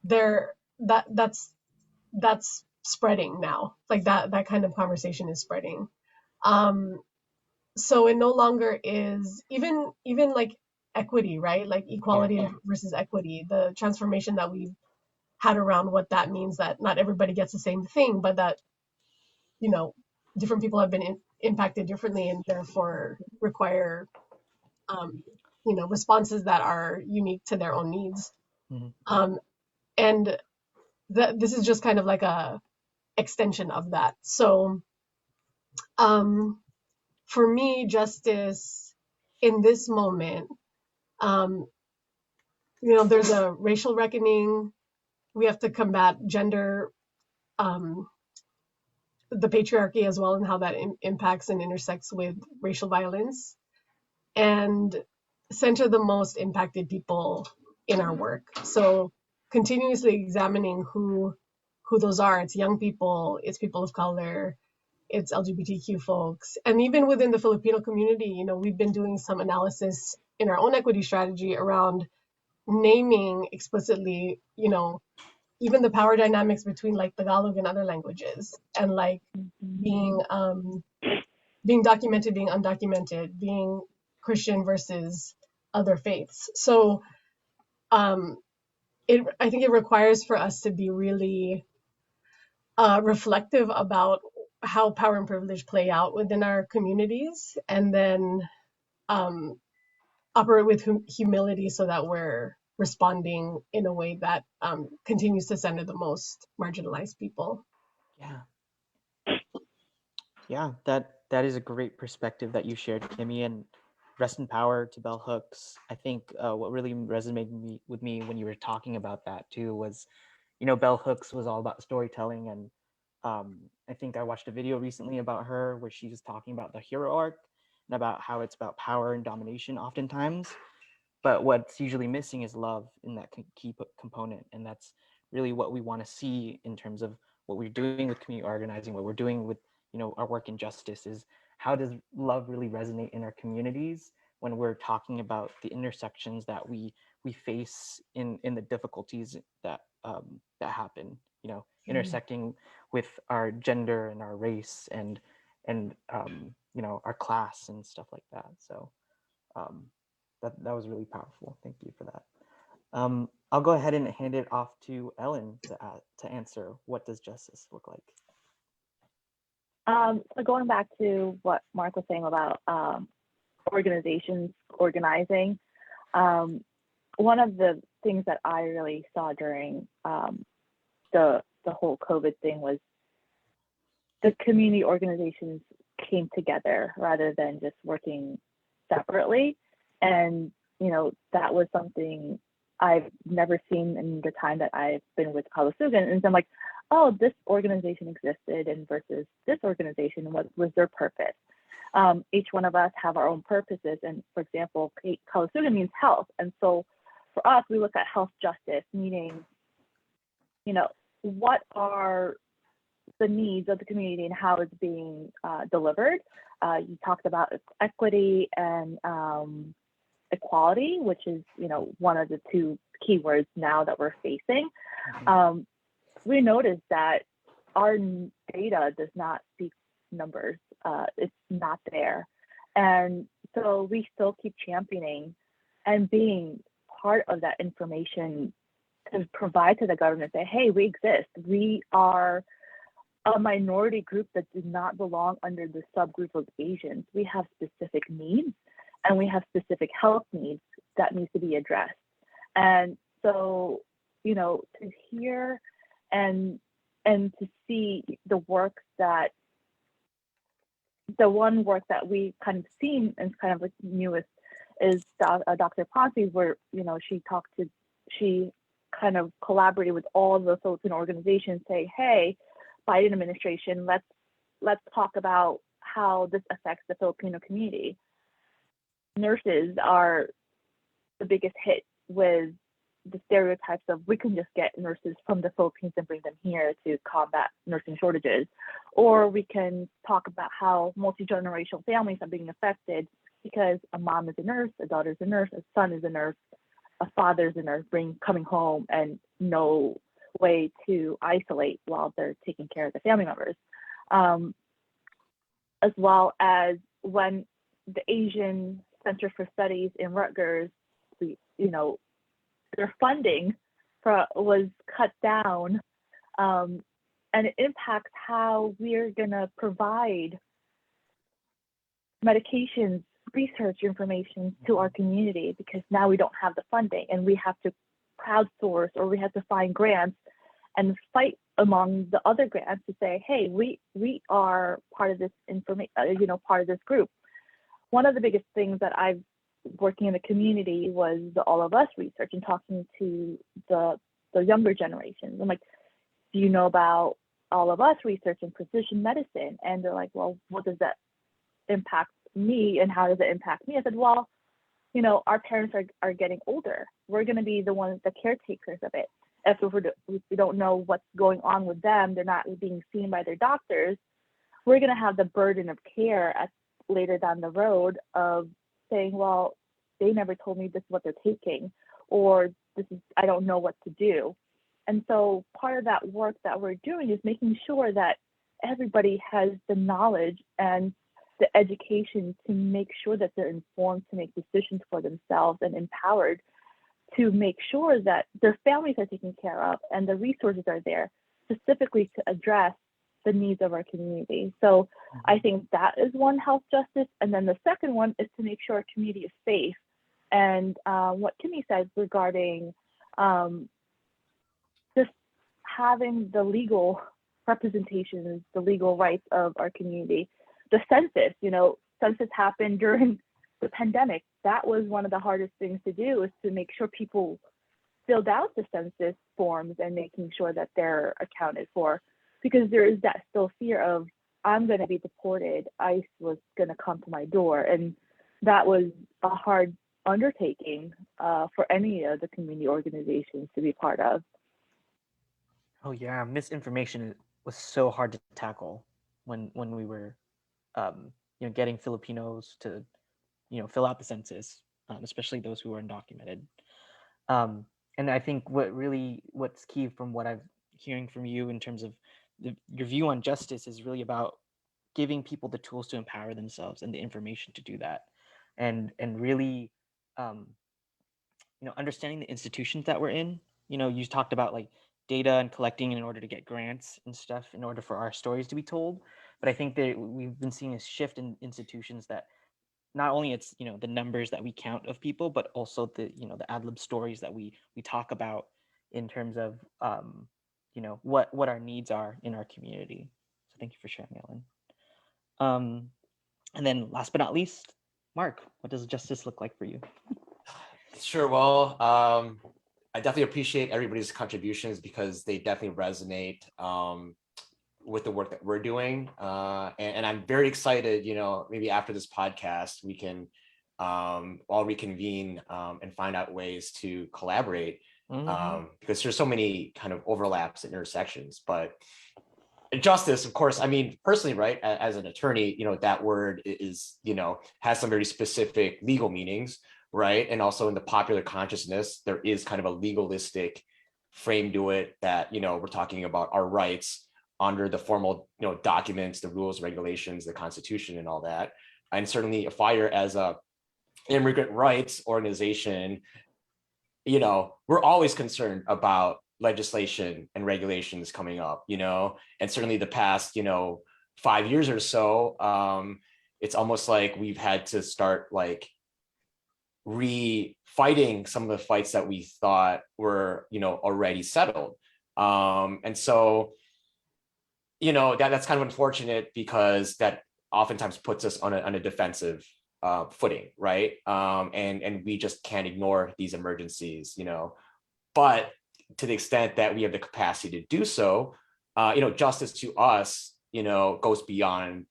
there that's spreading now. Like that kind of conversation is spreading. Um, so it no longer is even like equity, right? Like equality versus equity, the transformation that we've had around what that means, that not everybody gets the same thing, but that, different people have been impacted differently and therefore require, responses that are unique to their own needs. Um, and this is just kind of like a extension of that. So, for me, justice in this moment, um, there's a racial reckoning. We have to combat gender, um, the patriarchy as well, and how that impacts and intersects with racial violence, and center the most impacted people in our work. So continuously examining who those are. It's young people, it's people of color, it's LGBTQ folks. And even within the Filipino community, we've been doing some analysis in our own equity strategy around naming explicitly, even the power dynamics between like Tagalog and other languages, and like being being documented, being undocumented, being Christian versus other faiths. So I think it requires for us to be really reflective about how power and privilege play out within our communities, and then operate with humility so that we're responding in a way that continues to center the most marginalized people. Yeah. Yeah, that is a great perspective that you shared, Kimmy, and rest in power to bell hooks. I think what really resonated with me when you were talking about that too was, bell hooks was all about storytelling, and I think I watched a video recently about her where she was talking about the hero arc and about how it's about power and domination oftentimes. but what's usually missing is love in that key component. And that's really what we want to see in terms of what we're doing with community organizing, what we're doing with, you know, our work in justice, is how does love really resonate in our communities when we're talking about the intersections that we face in the difficulties that that happen, you know, intersecting with our gender and our race and you know, our class and stuff like that. So that was really powerful. Thank you for that. I'll go ahead and hand it off to Ellen to answer, what does justice look like? So going back to what Mark was saying about organizations organizing, one of the things that I really saw during the whole COVID thing was the community organizations came together rather than just working separately. And, you know, that was something I've never seen in the time that I've been with Calaguas. And so I'm like, oh, this organization existed and versus this organization, what was their purpose? Each one of us have our own purposes. And for example, Calaguas means health. And so for us, we look at health justice, meaning, you know, what are the needs of the community and how it's being delivered. You talked about equity and equality, which is, you know, one of the two keywords now that we're facing. We noticed that our data does not speak numbers. It's not there. And so we still keep championing and being part of that information to provide to the government, say, hey, we exist. We are a minority group that does not belong under the subgroup of Asians. We have specific needs and we have specific health needs that needs to be addressed. And so, you know, to hear and to see the work that, the one work that we kind of seen and kind of like newest is Dr. Ponce, where, you know, she kind of collaborated with all the Filipino organizations, say, hey, Biden administration, let's talk about how this affects the Filipino community. Nurses are the biggest hit with the stereotypes of we can just get nurses from the Philippines and bring them here to combat nursing shortages. Or we can talk about how multi-generational families are being affected because a mom is a nurse, a daughter is a nurse, a son is a nurse, a father is a nurse, coming home and no way to isolate while they're taking care of the family members. As well as when the Asian Center for Studies in Rutgers, you know, their funding was cut down, and it impacts how we're gonna provide medications, research information to our community, because now we don't have the funding and we have to crowdsource or we have to find grants and fight among the other grants to say, hey, we are part of this you know, part of this group. One of the biggest things that I've working in the community was the All of Us research and talking to the younger generations. I'm like, do you know about All of Us research and precision medicine? And they're like, well, what does that impact me and how does it impact me? I said, well, you know, our parents are getting older. We're going to be the ones, the caretakers of it. If we don't know what's going on with them, they're not being seen by their doctors, we're going to have the burden of care later down the road of saying, well, they never told me this is what they're taking, or I don't know what to do. And so part of that work that we're doing is making sure that everybody has the knowledge and the education to make sure that they're informed to make decisions for themselves and empowered to make sure that their families are taken care of and the resources are there specifically to address the needs of our community. So I think that is one health justice. And then the second one is to make sure our community is safe. And what Kimmy said regarding just having the legal representations, the legal rights of our community. The census, you know, census happened during the pandemic. That was one of the hardest things to do, is to make sure people filled out the census forms and making sure that they're accounted for, because there is that still fear of, I'm going to be deported, ICE was going to come to my door. And that was a hard undertaking for any of the community organizations to be part of. Oh yeah, misinformation was so hard to tackle when we were, getting Filipinos to, fill out the census, especially those who are undocumented. Um, and I think what's key from what I've hearing from you in terms of your view on justice is really about giving people the tools to empower themselves and the information to do that, and really, um, understanding the institutions that we're in. You talked about like data and collecting in order to get grants and stuff in order for our stories to be told. But I think that we've been seeing a shift in institutions that not only it's the numbers that we count of people, but also the ad lib stories that we talk about in terms of what our needs are in our community. So thank you for sharing, Ellen. And then last but not least, Mark, what does justice look like for you? Sure. Well, I definitely appreciate everybody's contributions because they definitely resonate with the work that we're doing. And I'm very excited, maybe after this podcast, we can all reconvene and find out ways to collaborate because there's so many kind of overlaps and intersections. But justice, of course, I mean, personally, right, as an attorney, that word is, has some very specific legal meanings, right? And also in the popular consciousness, there is kind of a legalistic frame to it that, we're talking about our rights under the formal, documents, the rules, regulations, the Constitution, and all that. And certainly FIRE as a immigrant rights organization, we're always concerned about legislation and regulations coming up, and certainly the past, 5 years or so, it's almost like we've had to start like re-fighting some of the fights that we thought were, already settled. And so, that's kind of unfortunate because that oftentimes puts us on a defensive footing, right? And we just can't ignore these emergencies, but to the extent that we have the capacity to do so, justice to us, goes beyond,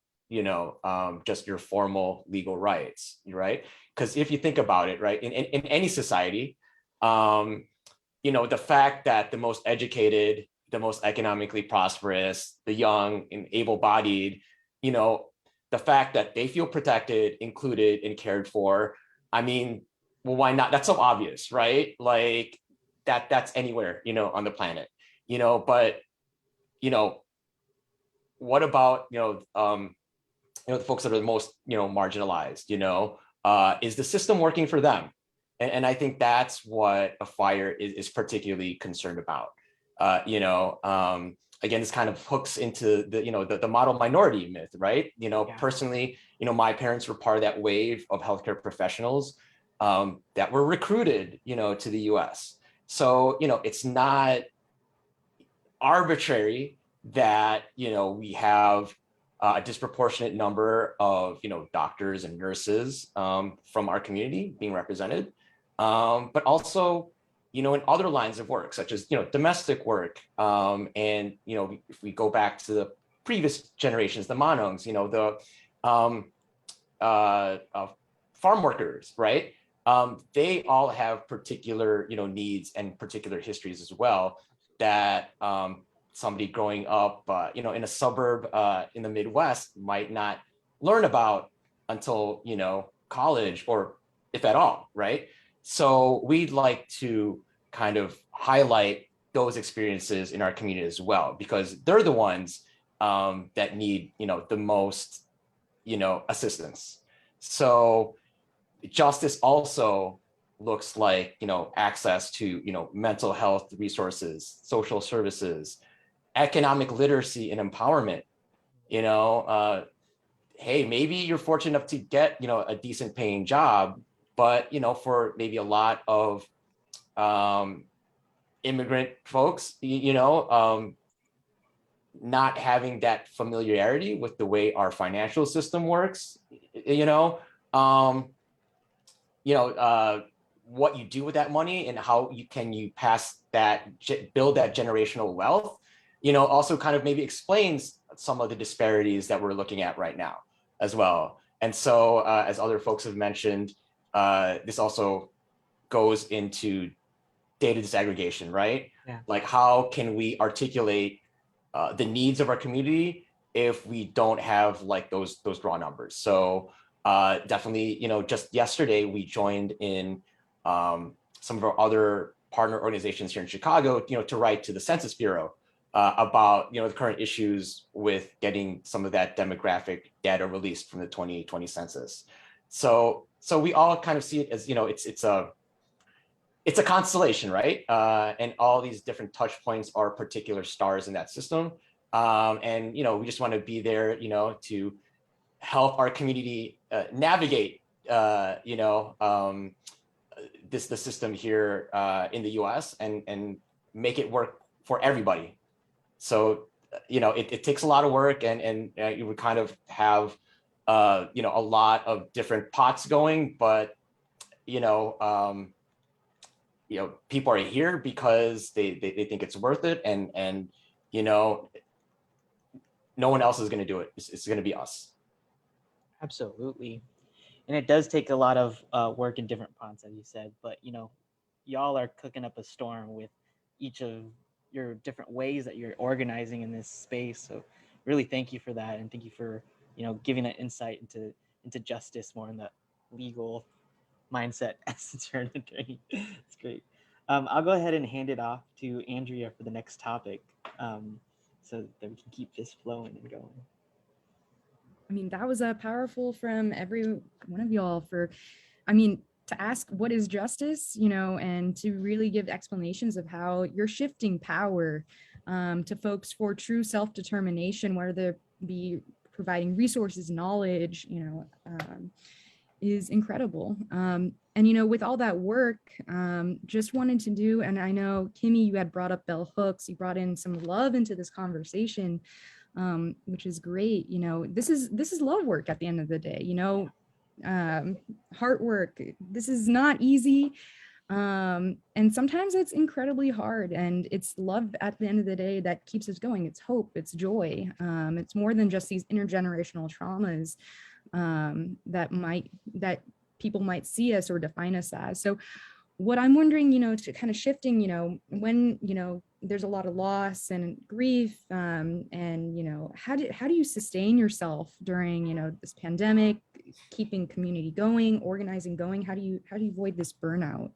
just your formal legal rights, right? Because if you think about it, right, in any society, the fact that the most educated, the most economically prosperous, the young and able-bodied, the fact that they feel protected, included, and cared for, I mean, well, why not? That's so obvious, right? Like that's anywhere, on the planet, but, what about, the folks that are the most, marginalized, is the system working for them? And I think that's what a FIRE is particularly concerned about. Again, this kind of hooks into the model minority myth, right? Personally, my parents were part of that wave of healthcare professionals that were recruited, to the US. So, it's not arbitrary that, we have a disproportionate number of, doctors and nurses from our community being represented, but also, in other lines of work, such as, domestic work. And, if we go back to the previous generations, the Manongs, farm workers, right? They all have particular, needs and particular histories as well that somebody growing up, in a suburb in the Midwest might not learn about until, college or if at all, right? So we'd like to kind of highlight those experiences in our community as well, because they're the ones that need, the most, assistance. So justice also looks like, access to, mental health resources, social services, economic literacy and empowerment. Hey, maybe you're fortunate enough to get, a decent paying job, but, for maybe a lot of immigrant folks, not having that familiarity with the way our financial system works, what you do with that money and how you pass that, build that generational wealth, also kind of maybe explains some of the disparities that we're looking at right now as well. And so as other folks have mentioned, this also, goes into data disaggregation, right? Yeah. Like, how can we articulate the needs of our community if we don't have like those raw numbers? So definitely, just yesterday we joined in some of our other partner organizations here in Chicago, to write to the Census Bureau about the current issues with getting some of that demographic data released from the 2020 census. So we all kind of see it as it's a constellation, right? And all these different touch points are particular stars in that system. And we just want to be there, to help our community navigate, the system here in the U.S. and make it work for everybody. So it takes a lot of work, and you would kind of have a lot of different pots going, but people are here because they think it's worth it, and no one else is going to do it. It's going to be us. Absolutely. And it does take a lot of work in different pots, as you said, but y'all are cooking up a storm with each of your different ways that you're organizing in this space. So really thank you for that, and thank you for giving an insight into justice more in the legal mindset since you're an attorney. It's great. I'll go ahead and hand it off to Andrea for the next topic, so that we can keep this flowing and going. I mean, that was powerful from every one of y'all to ask what is justice, and to really give explanations of how you're shifting power to folks for true self-determination, whether it be providing resources, knowledge, is incredible. And with all that work, just wanted to do, and I know Kimmy, you had brought up bell hooks, you brought in some love into this conversation, which is great. This is love work at the end of the day, heart work. This is not easy. And sometimes it's incredibly hard, and it's love at the end of the day that keeps us going. It's hope, it's joy. It's more than just these intergenerational traumas that people might see us or define us as. So what I'm wondering, to kind of shifting, when, there's a lot of loss and grief, and, how do you sustain yourself during, this pandemic, keeping community going, organizing going? How do you avoid this burnout?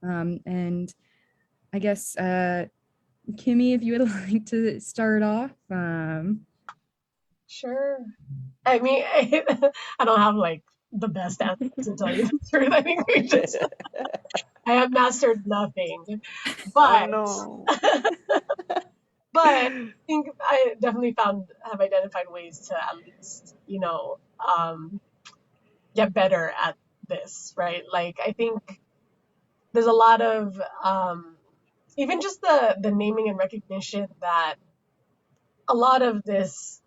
And I guess, Kimmy, if you would like to start off. Sure. I mean, I don't have like the best answer to tell you the truth. I think I have mastered nothing, but Oh, no. but I think I definitely have identified ways to at least, get better at this, right? Like, I think there's a lot of, even just the naming and recognition that a lot of this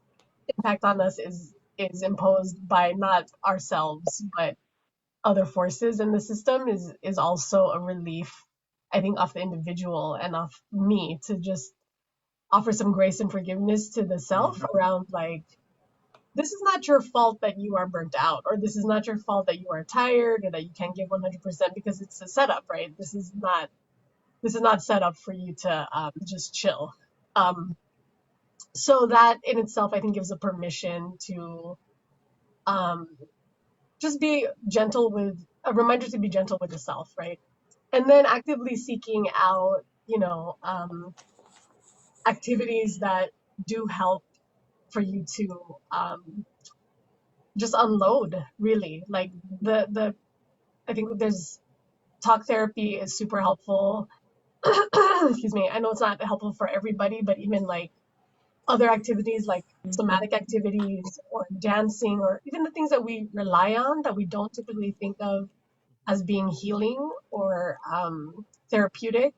impact on us is imposed by not ourselves, but other forces in the system is also a relief, I think, off the individual and off me to just offer some grace and forgiveness to the self around like, this is not your fault that you are burnt out, or this is not your fault that you are tired or that you can't give 100% because it's a setup, right? This is not set up for you to just chill. So that in itself, I think, gives a permission to just be gentle with, a reminder to be gentle with yourself, right? And then actively seeking out, activities that do help for you to just unload, really. Like I think there's talk therapy is super helpful. Excuse me. I know it's not helpful for everybody, but even like other activities like somatic activities or dancing, or even the things that we rely on that we don't typically think of as being healing or therapeutic.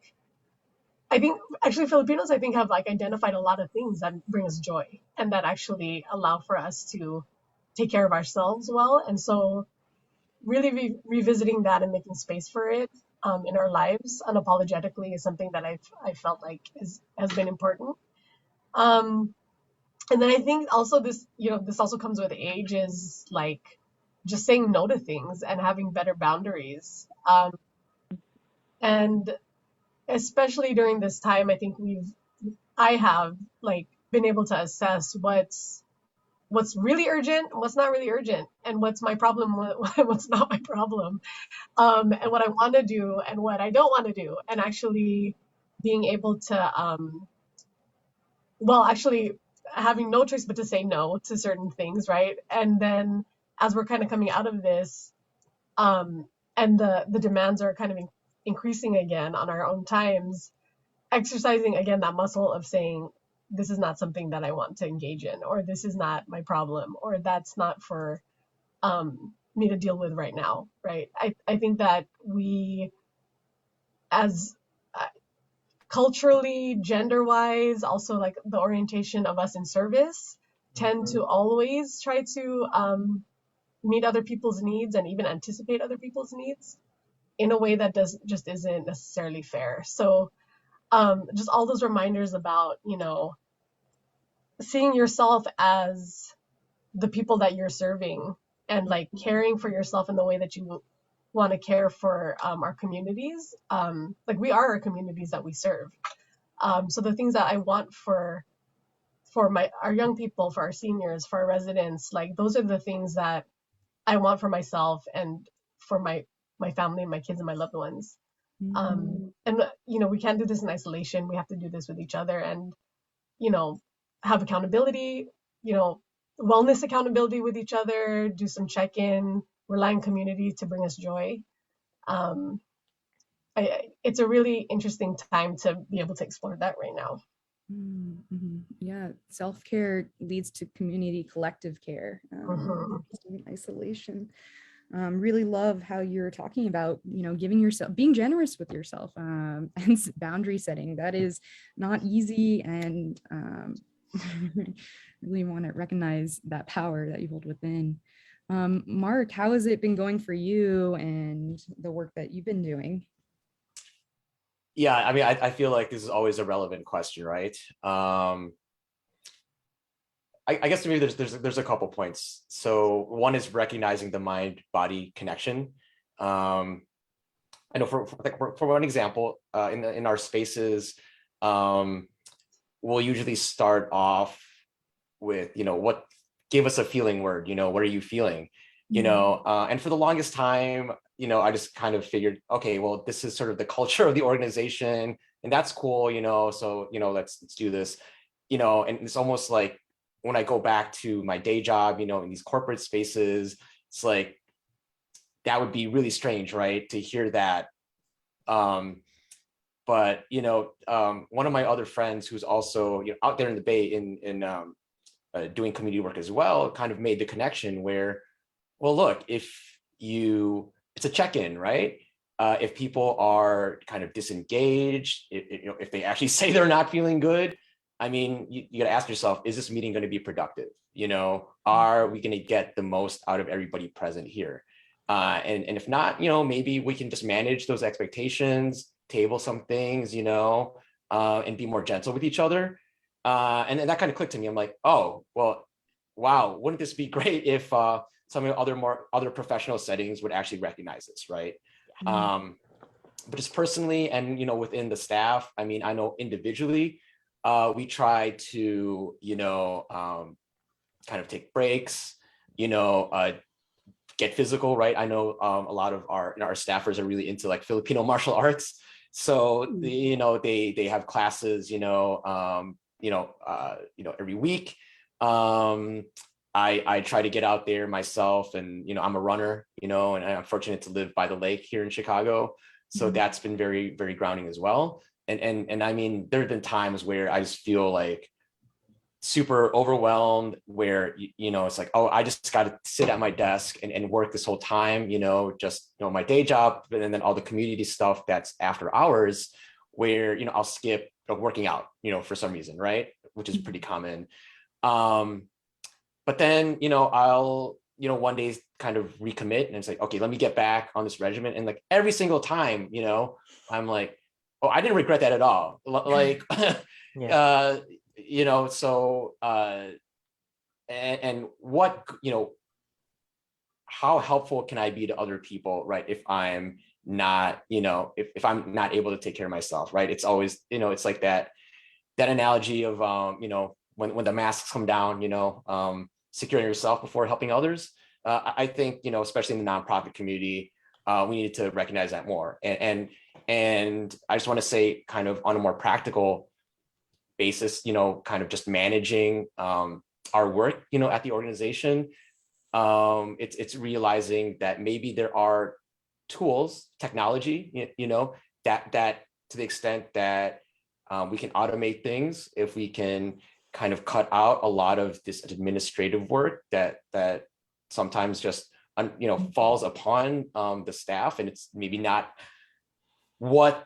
I think actually Filipinos, I think, have like identified a lot of things that bring us joy and that actually allow for us to take care of ourselves well. And so really revisiting that and making space for it in our lives unapologetically is something that I felt like has been important. And then I think also this also comes with age, is like just saying no to things and having better boundaries. And especially during this time, I think I have like been able to assess what's really urgent, what's not really urgent, and what's my problem, what's not my problem, and what I want to do and what I don't want to do, and actually being able to, actually having no choice but to say no to certain things, right? And then as we're kind of coming out of this, and the demands are kind of increasing again on our own times, exercising again that muscle of saying, this is not something that I want to engage in, or this is not my problem, or that's not for me to deal with right now, right? I think that we, as culturally, gender-wise, also like the orientation of us in service, tend to always try to meet other people's needs and even anticipate other people's needs in a way that just isn't necessarily fair. So just all those reminders about, seeing yourself as the people that you're serving, and like caring for yourself in the way that you want to care for our communities. Like we are our communities that we serve. So the things that I want for our young people, for our seniors, for our residents, like those are the things that I want for myself and for my family, my kids, and my loved ones. And we can't do this in isolation. We have to do this with each other, and have accountability, wellness accountability with each other, do some check-in, rely on community to bring us joy. It's a really interesting time to be able to explore that right now. Mm-hmm. Yeah, self-care leads to community collective care, isolation. Really love how you're talking about, giving yourself, being generous with yourself, and boundary setting. That is not easy, and really want to recognize that power that you hold within. Mark, how has it been going for you and the work that you've been doing? Yeah, I mean, I feel like this is always a relevant question, right? I guess to me, there's a couple points. So one is recognizing the mind-body connection. I know for one example, in our spaces, we'll usually start off with, what gave us a feeling word, what are you feeling? And for the longest time, I just kind of figured, okay, well, this is sort of the culture of the organization, and that's cool, so, let's do this, and it's almost like when I go back to my day job, in these corporate spaces, it's like, that would be really strange, right? To hear that. But, one of my other friends who's also, out there in the Bay in doing community work as well, kind of made the connection where, well, look, it's a check-in, right? If people are kind of disengaged, if they actually say they're not feeling good, I mean, you got to ask yourself, is this meeting going to be productive? Are we going to get the most out of everybody present here? And if not, maybe we can just manage those expectations, table some things, and be more gentle with each other. And then that kind of clicked to me. I'm like, oh, well, wow, wouldn't this be great if some of the other professional settings would actually recognize this, right? But just personally and, within the staff, I mean, I know individually, we try to, kind of take breaks, get physical, right? I know a lot of our staffers are really into like Filipino martial arts. So, they have classes, every week. I try to get out there myself, and, I'm a runner, and I'm fortunate to live by the lake here in Chicago. So that's been very, very grounding as well. And I mean, there have been times where I just feel like super overwhelmed, where, it's like, oh, I just got to sit at my desk and work this whole time, just, my day job, and then all the community stuff that's after hours, where, I'll skip working out, for some reason, right? Which is pretty common. But then, I'll, one day kind of recommit, and it's like, okay, let me get back on this regimen. And like every single time, I'm like, oh, I didn't regret that at all. Like, Yeah. So, and what, how helpful can I be to other people, right? If I'm not, if I'm not able to take care of myself, right? It's always, it's like that analogy of, when the masks come down, securing yourself before helping others. I think, especially in the nonprofit community, we need to recognize that more. And I just want to say, kind of on a more practical basis, kind of just managing our work, at the organization. It's realizing that maybe there are tools, technology, that to the extent that we can automate things, if we can kind of cut out a lot of this administrative work that sometimes just falls upon the staff, and it's maybe not what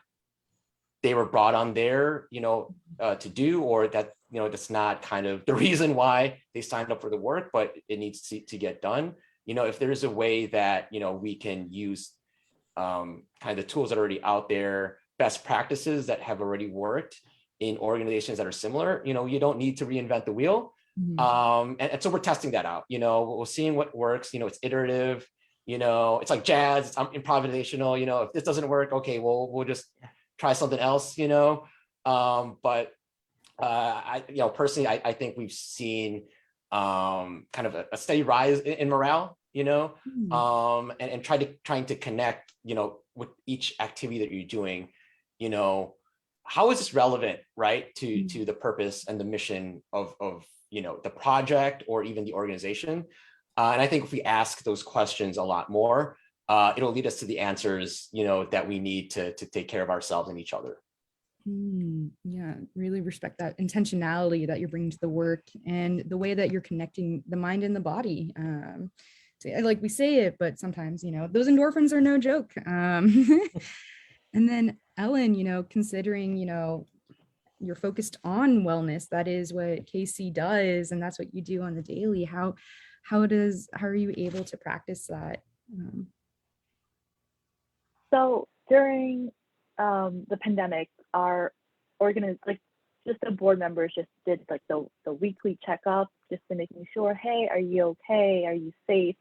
they were brought on there, to do, or that, that's not kind of the reason why they signed up for the work, but it needs to get done. If there's a way that, we can use kind of the tools that are already out there, best practices that have already worked in organizations that are similar, you don't need to reinvent the wheel. And so we're testing that out, we're seeing what works, it's iterative, it's like jazz, it's improvisational, if this doesn't work, okay, we'll just try something else, but I, personally, I think we've seen kind of a steady rise in morale, and trying to connect, with each activity that you're doing, how is this relevant, right, to the purpose and the mission of the project or even the organization. And I think if we ask those questions a lot more, it'll lead us to the answers, that we need to take care of ourselves and each other. Yeah, really respect that intentionality that you're bringing to the work and the way that you're connecting the mind and the body. Like we say it, but sometimes, those endorphins are no joke. And then Ellen, considering, you're focused on wellness, that is what KC does, and that's what you do on the daily. How are you able to practice that? So during the pandemic, our just the board members just did like the weekly checkup, just to making sure, hey, are you okay? Are you safe?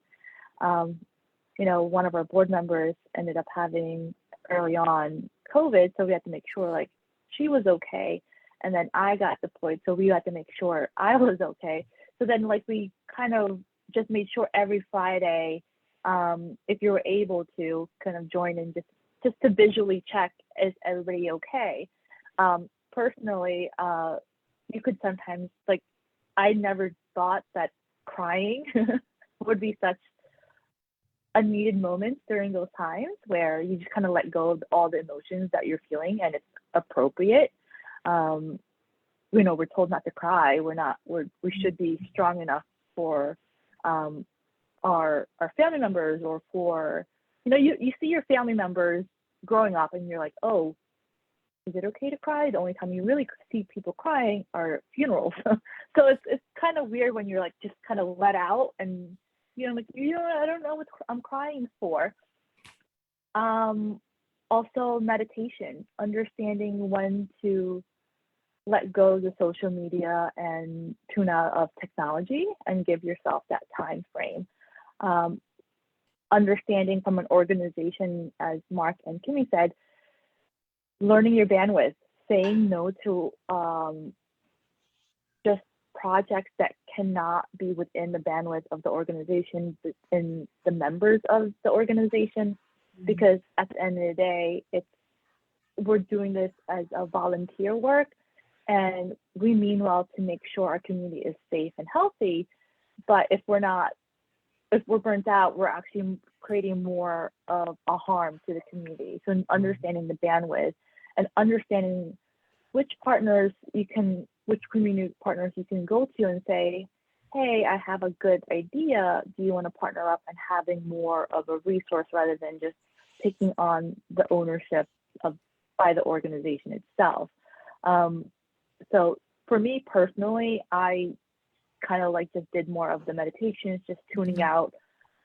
One of our board members ended up having early on COVID, so we had to make sure like she was okay. And then I got deployed, so we had to make sure I was okay. So then like we kind of just made sure every Friday, if you were able to kind of join in just to visually check, is everybody okay? Personally, you could sometimes, like, I never thought that crying would be such a needed moment during those times where you just kind of let go of all the emotions that you're feeling, and it's appropriate. We're told not to cry. We should be strong enough for our family members, or for, you see your family members growing up and you're like, oh, is it okay to cry? The only time you really see people crying are funerals. So it's kind of weird when you're like just kind of let out and I don't know what I'm crying for. Also meditation, understanding when to let go of the social media and tune out of technology and give yourself that time frame. Understanding from an organization, as Mark and Kimmy said, learning your bandwidth, saying no to just projects that cannot be within the bandwidth of the organization and the members of the organization, because at the end of the day, we're doing this as a volunteer work, and we mean well to make sure our community is safe and healthy. But if we're burnt out, we're actually creating more of a harm to the community. So understanding the bandwidth and understanding which community partners you can go to and say, hey, I have a good idea. Do you want to partner up and having more of a resource rather than just taking on the ownership by the organization itself? So for me personally, I kind of like just did more of the meditations, just tuning out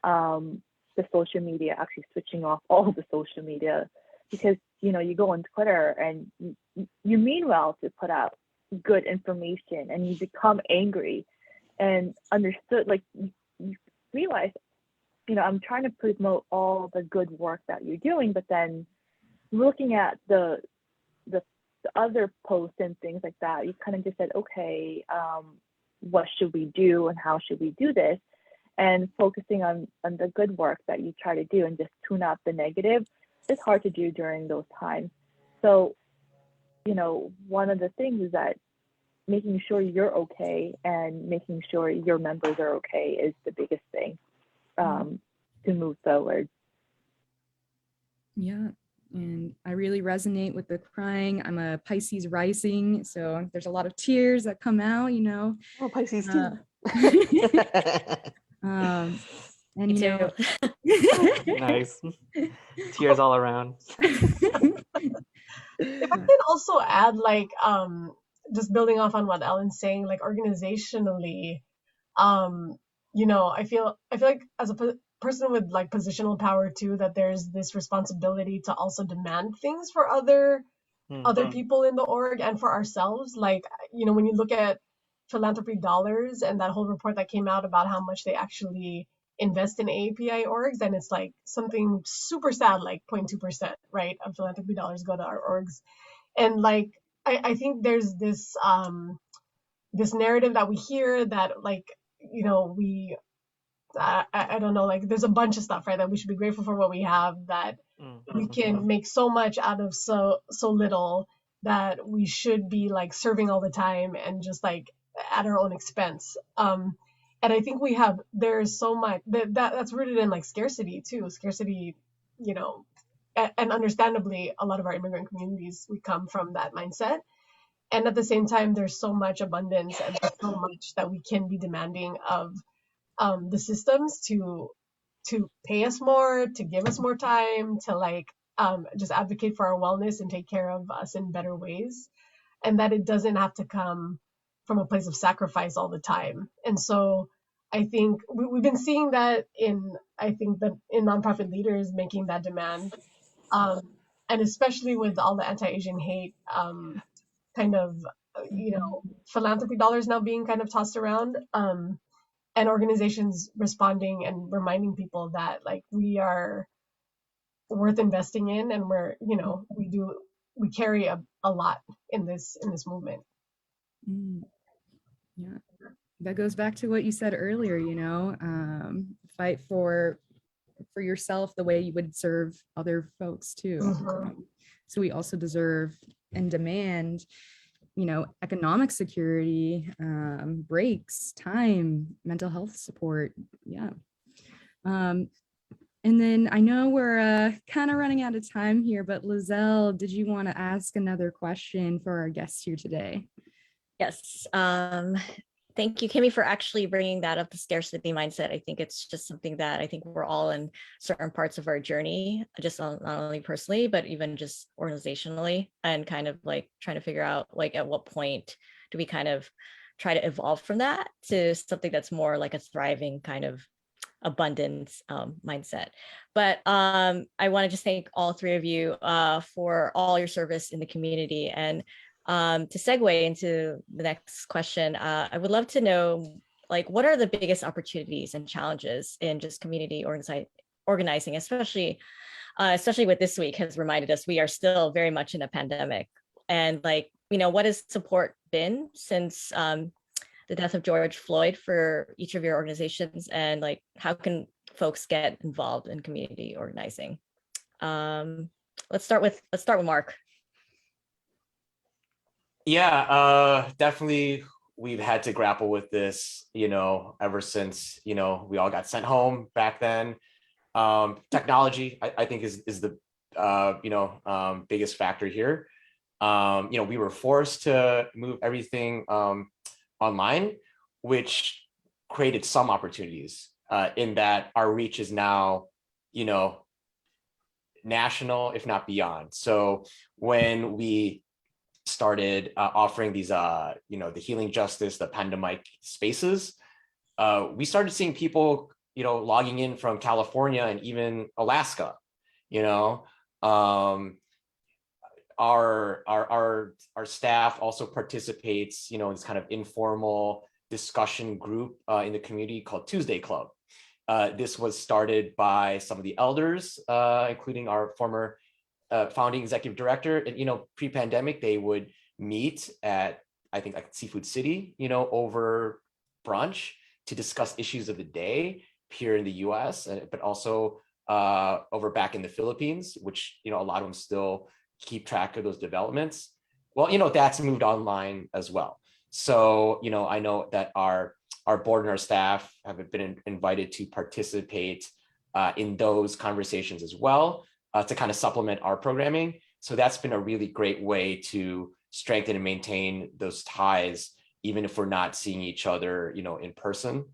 the social media, actually switching off all the social media, because you go on Twitter and you mean well to put out good information, and you become angry and understood, like you realize I'm trying to promote all the good work that you're doing, but then looking at the other posts and things like that, you kind of just said, okay, what should we do and how should we do this? And focusing on the good work that you try to do and just tune out the negative is hard to do during those times. So, one of the things is that making sure you're okay and making sure your members are okay is the biggest thing to move forward. Yeah. And I really resonate with the crying. I'm a Pisces rising, so there's a lot of tears that come out, Oh, Pisces too. And Me too. Nice. Tears all around. If I can also add, like, just building off on what Ellen's saying, like organizationally, I feel like as a person with like positional power too, that there's this responsibility to also demand things for other people in the org and for ourselves. Like, when you look at philanthropy dollars and that whole report that came out about how much they actually invest in AAPI orgs, and it's like something super sad, like 0.2%, right, of philanthropy dollars go to our orgs. And like, I think there's this this narrative that we hear that, like, we I don't know, like there's a bunch of stuff, right, that we should be grateful for what we have, that we can make so much out of so little, that we should be like serving all the time and just like at our own expense. And I think there's so much that's rooted in like scarcity too. Scarcity, and understandably, a lot of our immigrant communities, we come from that mindset. And at the same time, there's so much abundance and there's so much that we can be demanding of the systems to pay us more, to give us more time, to like just advocate for our wellness and take care of us in better ways, and that it doesn't have to come from a place of sacrifice all the time. And so I think we've been seeing that in nonprofit leaders making that demand, and especially with all the anti-Asian hate kind of philanthropy dollars now being kind of tossed around, and organizations responding and reminding people that like we are worth investing in, and we carry a lot in this movement. Yeah, that goes back to what you said earlier, fight for yourself the way you would serve other folks too. So we also deserve and demand economic security, breaks, time, mental health support. Yeah. And then I know we're kind of running out of time here, but Leezel, did you want to ask another question for our guests here today? Yes. Thank you, Kimmy, for actually bringing that up, the scarcity mindset. I think it's just something that I think we're all in certain parts of our journey, just not only personally, but even just organizationally, and kind of like trying to figure out like at what point do we kind of try to evolve from that to something that's more like a thriving kind of abundance mindset. But I want to just thank all three of you for all your service in the community. And to segue into the next question, I would love to know, like, what are the biggest opportunities and challenges in just community organizing, especially with this week has reminded us we are still very much in a pandemic. And like, what has support been since the death of George Floyd for each of your organizations, and like, how can folks get involved in community organizing? Let's start with Mark. Yeah, definitely. We've had to grapple with this, ever since, we all got sent home back then. Technology, I think, is the, biggest factor here. We were forced to move everything online, which created some opportunities in that our reach is now, national, if not beyond. So when we started offering these, the healing justice, the pandemic spaces, we started seeing people, logging in from California and even Alaska. Our staff also participates, in this kind of informal discussion group in the community called Tuesday Club. This was started by some of the elders, including our former founding executive director. And, pre-pandemic, they would meet at, I think, like Seafood City, over brunch to discuss issues of the day here in the US, but also over back in the Philippines, which, a lot of them still keep track of those developments. Well, that's moved online as well. So, I know that our board and our staff have been invited to participate in those conversations as well, to kind of supplement our programming. So that's been a really great way to strengthen and maintain those ties, even if we're not seeing each other, in person.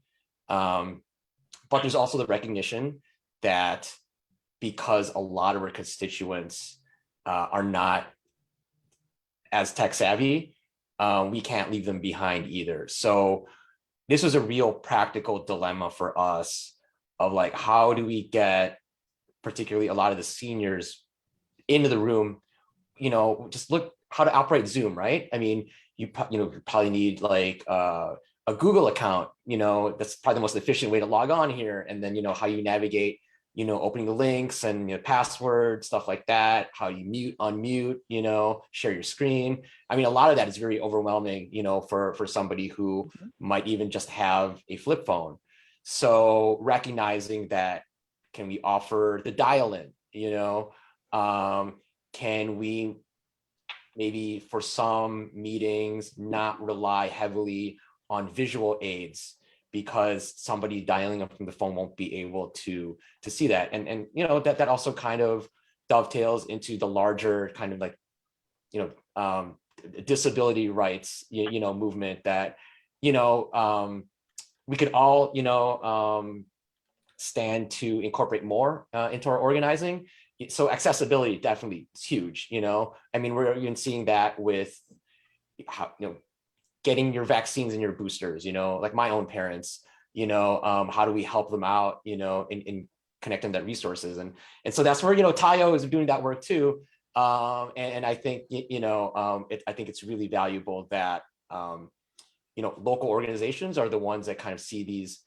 But there's also the recognition that because a lot of our constituents are not as tech savvy, we can't leave them behind either. So this was a real practical dilemma for us of like, how do we get particularly a lot of the seniors into the room, just look how to operate Zoom, right? I mean, you probably need like a Google account, that's probably the most efficient way to log on here. And then, how you navigate, opening the links and password, stuff like that, how you mute, unmute, share your screen. I mean, a lot of that is very overwhelming, for somebody who might even just have a flip phone. So recognizing that, can we offer the dial-in, can we maybe for some meetings not rely heavily on visual aids, because somebody dialing up from the phone won't be able to see that. And that also kind of dovetails into the larger kind of like, disability rights, movement that, we could all, stand to incorporate more into our organizing. So accessibility definitely is huge, I mean, we're even seeing that with how, getting your vaccines and your boosters, like my own parents, how do we help them out, in connecting that resources. And so that's where, Tayo is doing that work too. And I think, I think it's really valuable that, local organizations are the ones that kind of see these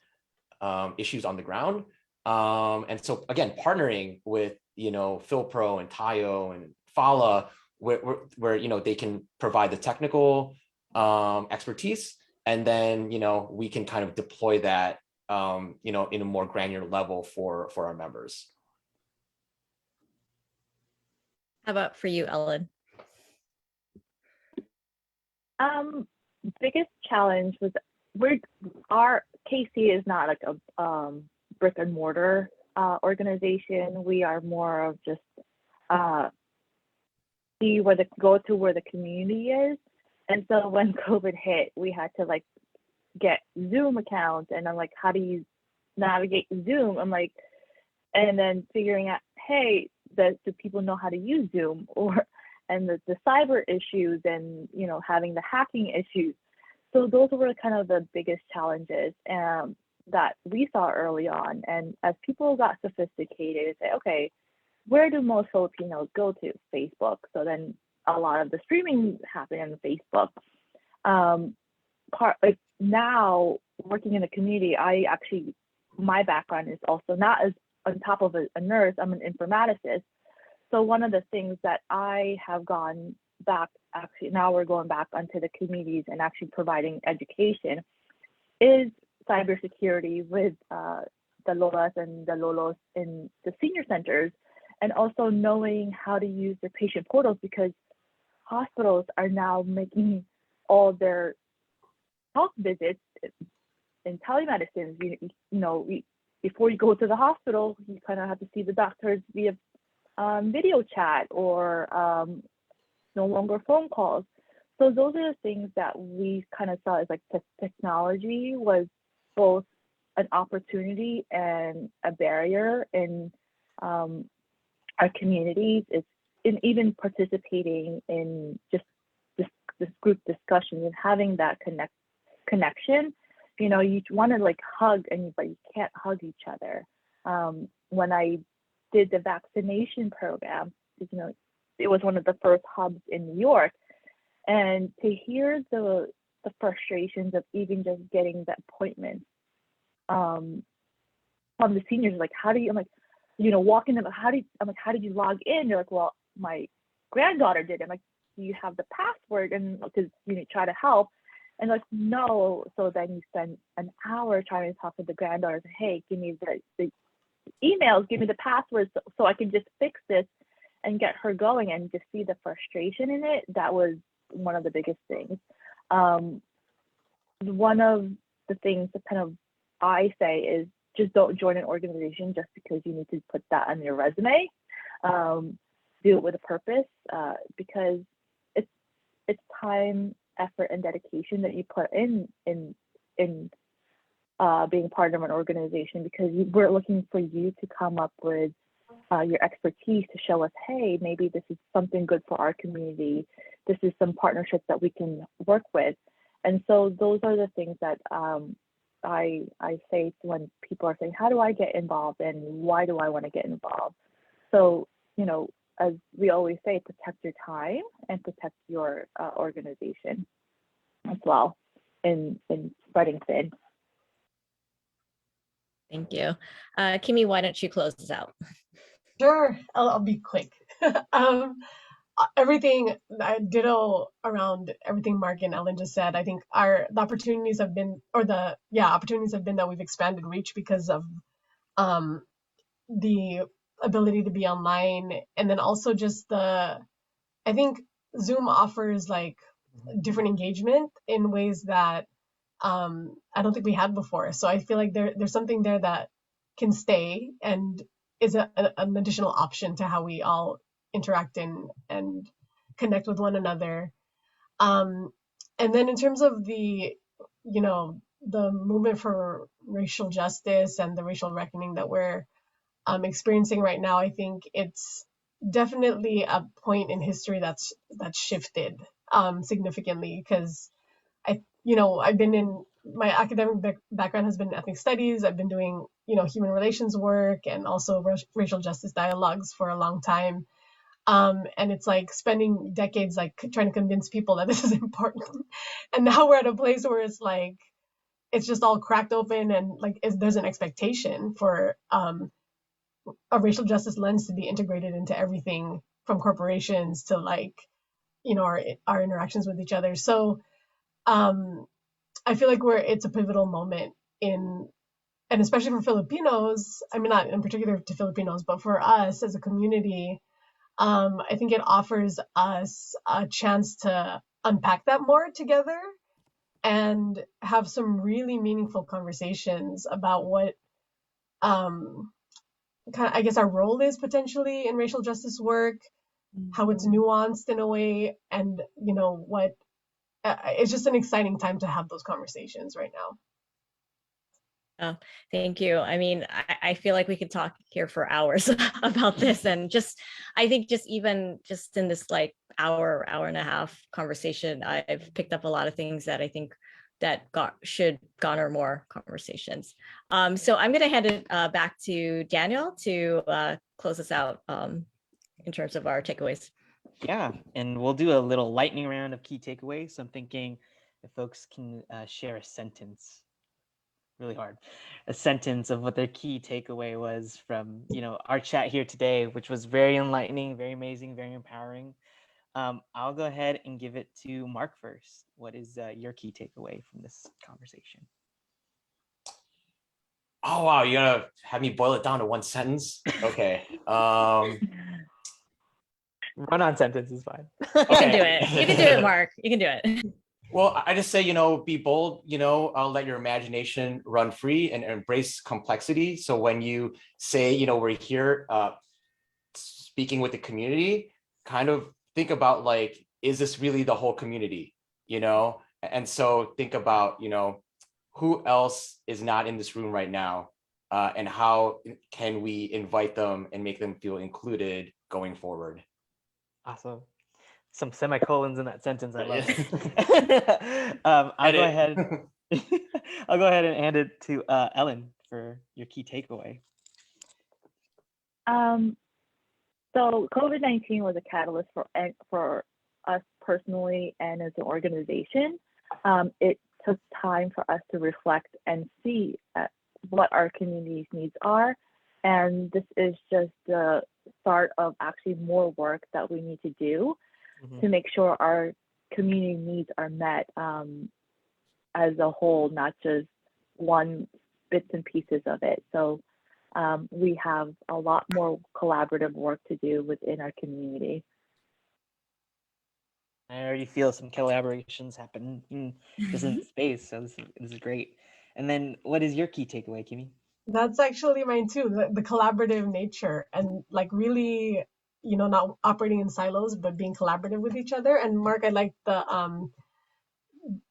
issues on the ground. And so again, partnering with, Phil-Pro and Tayo and Fala, where they can provide the technical expertise, and then we can kind of deploy that in a more granular level for our members. How about for you, Ellen? Biggest challenge was our KC is not like a brick and mortar organization. We are more of just go to where the community is. And so when COVID hit, we had to like get Zoom accounts, and I'm like, how do you navigate Zoom? I'm like, and then figuring out, hey, do people know how to use Zoom? And the cyber issues, and having the hacking issues. So those were kind of the biggest challenges that we saw early on. And as people got sophisticated, say, okay, where do most Filipinos go to? Facebook. So then a lot of the streaming happened on Facebook. Like now working in the community, my background is also not as on top of a nurse, I'm an informaticist. So one of the things that I have gone back, actually now we're going back onto the communities and actually providing education, is cybersecurity with the lolas and the lolos in the senior centers, and also knowing how to use the patient portals, because hospitals are now making all their health visits in telemedicine. Before you go to the hospital, you kind of have to see the doctors via video chat or no longer phone calls. So those are the things that we kind of saw as like technology was both an opportunity and a barrier in our communities. It's in even participating in just this group discussions and having that connection. You want to like hug, but you can't hug each other. When I did the vaccination program, it was one of the first hubs in New York, and to hear the frustrations of even just getting the appointment, from the seniors, like, how do you, I'm like, you know, walking them, how did you log in? They're like, well, my granddaughter did. I'm like, do you have the password? And because you try to help. And like, no. So then you spend an hour trying to talk to the granddaughter. Say, hey, give me the emails, give me the passwords so I can just fix this and get her going, and just see the frustration in it. That was one of the biggest things. One of the things that kind of I say is just don't join an organization just because you need to put that on your resume. Do it with a purpose, because it's time, effort, and dedication that you put in being part of an organization, because we're looking for you to come up with your expertise to show us, hey, maybe this is something good for our community. This is some partnerships that we can work with. And so those are the things that I say when people are saying, how do I get involved and why do I want to get involved? So, you know, as we always say, protect your time and protect your organization as well in spreading thin. Thank you. Kimmy, why don't you close this out? Sure, I'll be quick. Everything I ditto around everything Mark and Ellen just said. I think the opportunities have been, opportunities have been that we've expanded reach because of the ability to be online, and then also just I think Zoom offers like different engagement in ways that I don't think we had before. So I feel like there's something there that can stay and is an additional option to how we all interact and connect with one another. And then in terms of the movement for racial justice and the racial reckoning that we're experiencing right now, I think it's definitely a point in history that's shifted significantly, because I've been in my academic background has been ethnic studies. I've been doing, human relations work and also racial justice dialogues for a long time. And it's like spending decades like trying to convince people that this is important. And now we're at a place where it's like, it's just all cracked open, and like there's an expectation for a racial justice lens to be integrated into everything from corporations to like, our interactions with each other. So I feel like it's a pivotal moment and especially for Filipinos, I mean, not in particular to Filipinos, but for us as a community, I think it offers us a chance to unpack that more together and have some really meaningful conversations about what kind of, I guess, our role is potentially in racial justice work, how it's nuanced in a way, and what it's just an exciting time to have those conversations right now. Oh, thank you. I mean, I feel like we could talk here for hours about this, and I think even in this like hour and a half conversation, I've picked up a lot of things that I think that should garner more conversations. So I'm going to hand it back to Daniel to close us out in terms of our takeaways. Yeah, and we'll do a little lightning round of key takeaways. So I'm thinking if folks can share a sentence, really hard, a sentence of what their key takeaway was from our chat here today, which was very enlightening, very amazing, very empowering. I'll go ahead and give it to Mark first. What is your key takeaway from this conversation? Oh wow, you're gonna have me boil it down to one sentence? Okay. Run-on sentence is fine. You can do it. You can do it, Mark. You can do it. Well, I just say, be bold, let your imagination run free and embrace complexity. So when you say, we're here speaking with the community, kind of think about like, is this really the whole community, And so think about, who else is not in this room right now, and how can we invite them and make them feel included going forward? Awesome. Some semicolons in that sentence. I love it. I'll go ahead and hand it to Ellen for your key takeaway. So COVID-19 was a catalyst for us personally and as an organization. It took time for us to reflect and see what our community's needs are. And this is just the start of actually more work that we need to do to make sure our community needs are met as a whole, not just one bits and pieces of it. So we have a lot more collaborative work to do within our community. I already feel some collaborations happen just in space, so this is great. And then what is your key takeaway, Kimmy? That's actually mine too, the collaborative nature and like really, not operating in silos, but being collaborative with each other. And Mark, I like the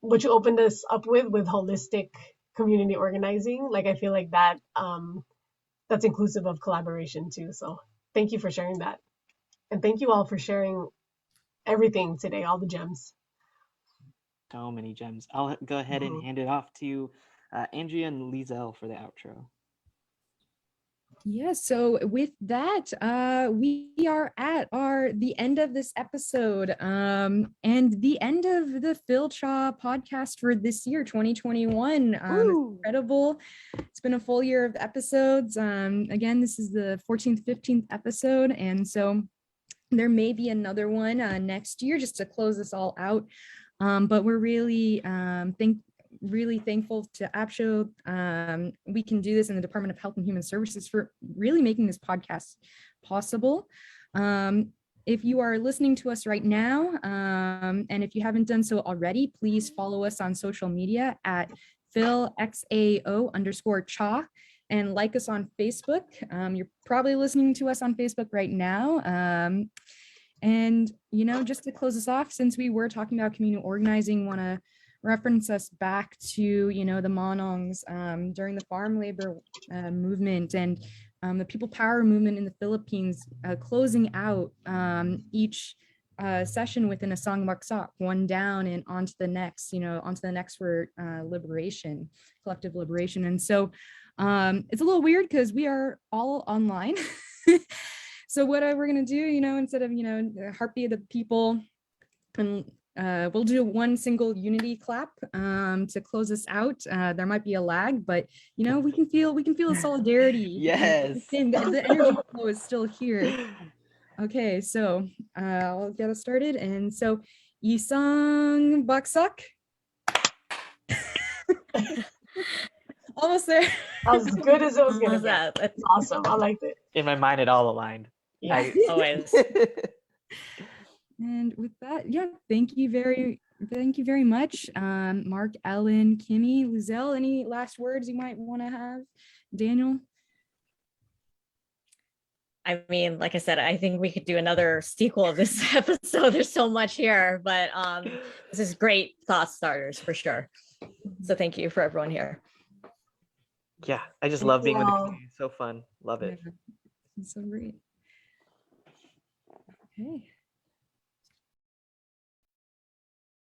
what you opened us up with holistic community organizing. Like I feel like that that's inclusive of collaboration too. So thank you for sharing that. And thank you all for sharing everything today, all the gems. So many gems. I'll go ahead and hand it off to Andrea and Leezel for the outro. Yeah, so with that, we are at the end of this episode and the end of the Fil-CHA podcast for this year, 2021. It's incredible. It's been a full year of episodes. Again, this is the 14th, 15th episode. And so there may be another one next year just to close this all out. But we're really thankful to AAPCHO. We can do this in the Department of Health and Human Services for really making this podcast possible. If you are listening to us right now, and if you haven't done so already, please follow us on social media at Fil-CHA and like us on Facebook. You're probably listening to us on Facebook right now. And, just to close us off, since we were talking about community organizing, want to reference us back to, the Manongs during the farm labor movement and the people power movement in the Philippines, closing out each session within a song baksak, one down and onto the next for liberation, collective liberation. And so it's a little weird because we are all online. So what we're going to do, instead of, heartbeat of the people, and we'll do one single unity clap to close us out. There might be a lag, but we can feel the solidarity. Yes. The energy flow is still here. Okay, so I'll get us started. And so Isang Baksak. Almost there. As good as it was gonna be. That's awesome. I liked it. In my mind, it all aligned. Yeah. Always. And with that, thank you very much, Mark, Ellen, Kimmy, Leezel. Any last words you might want to have, Daniel? I mean, like I said, I think we could do another sequel of this episode. There's so much here, but this is great thought starters for sure. So thank you for everyone here. Yeah, I just love being with the community. So fun. Love it. Yeah, it's so great. Okay.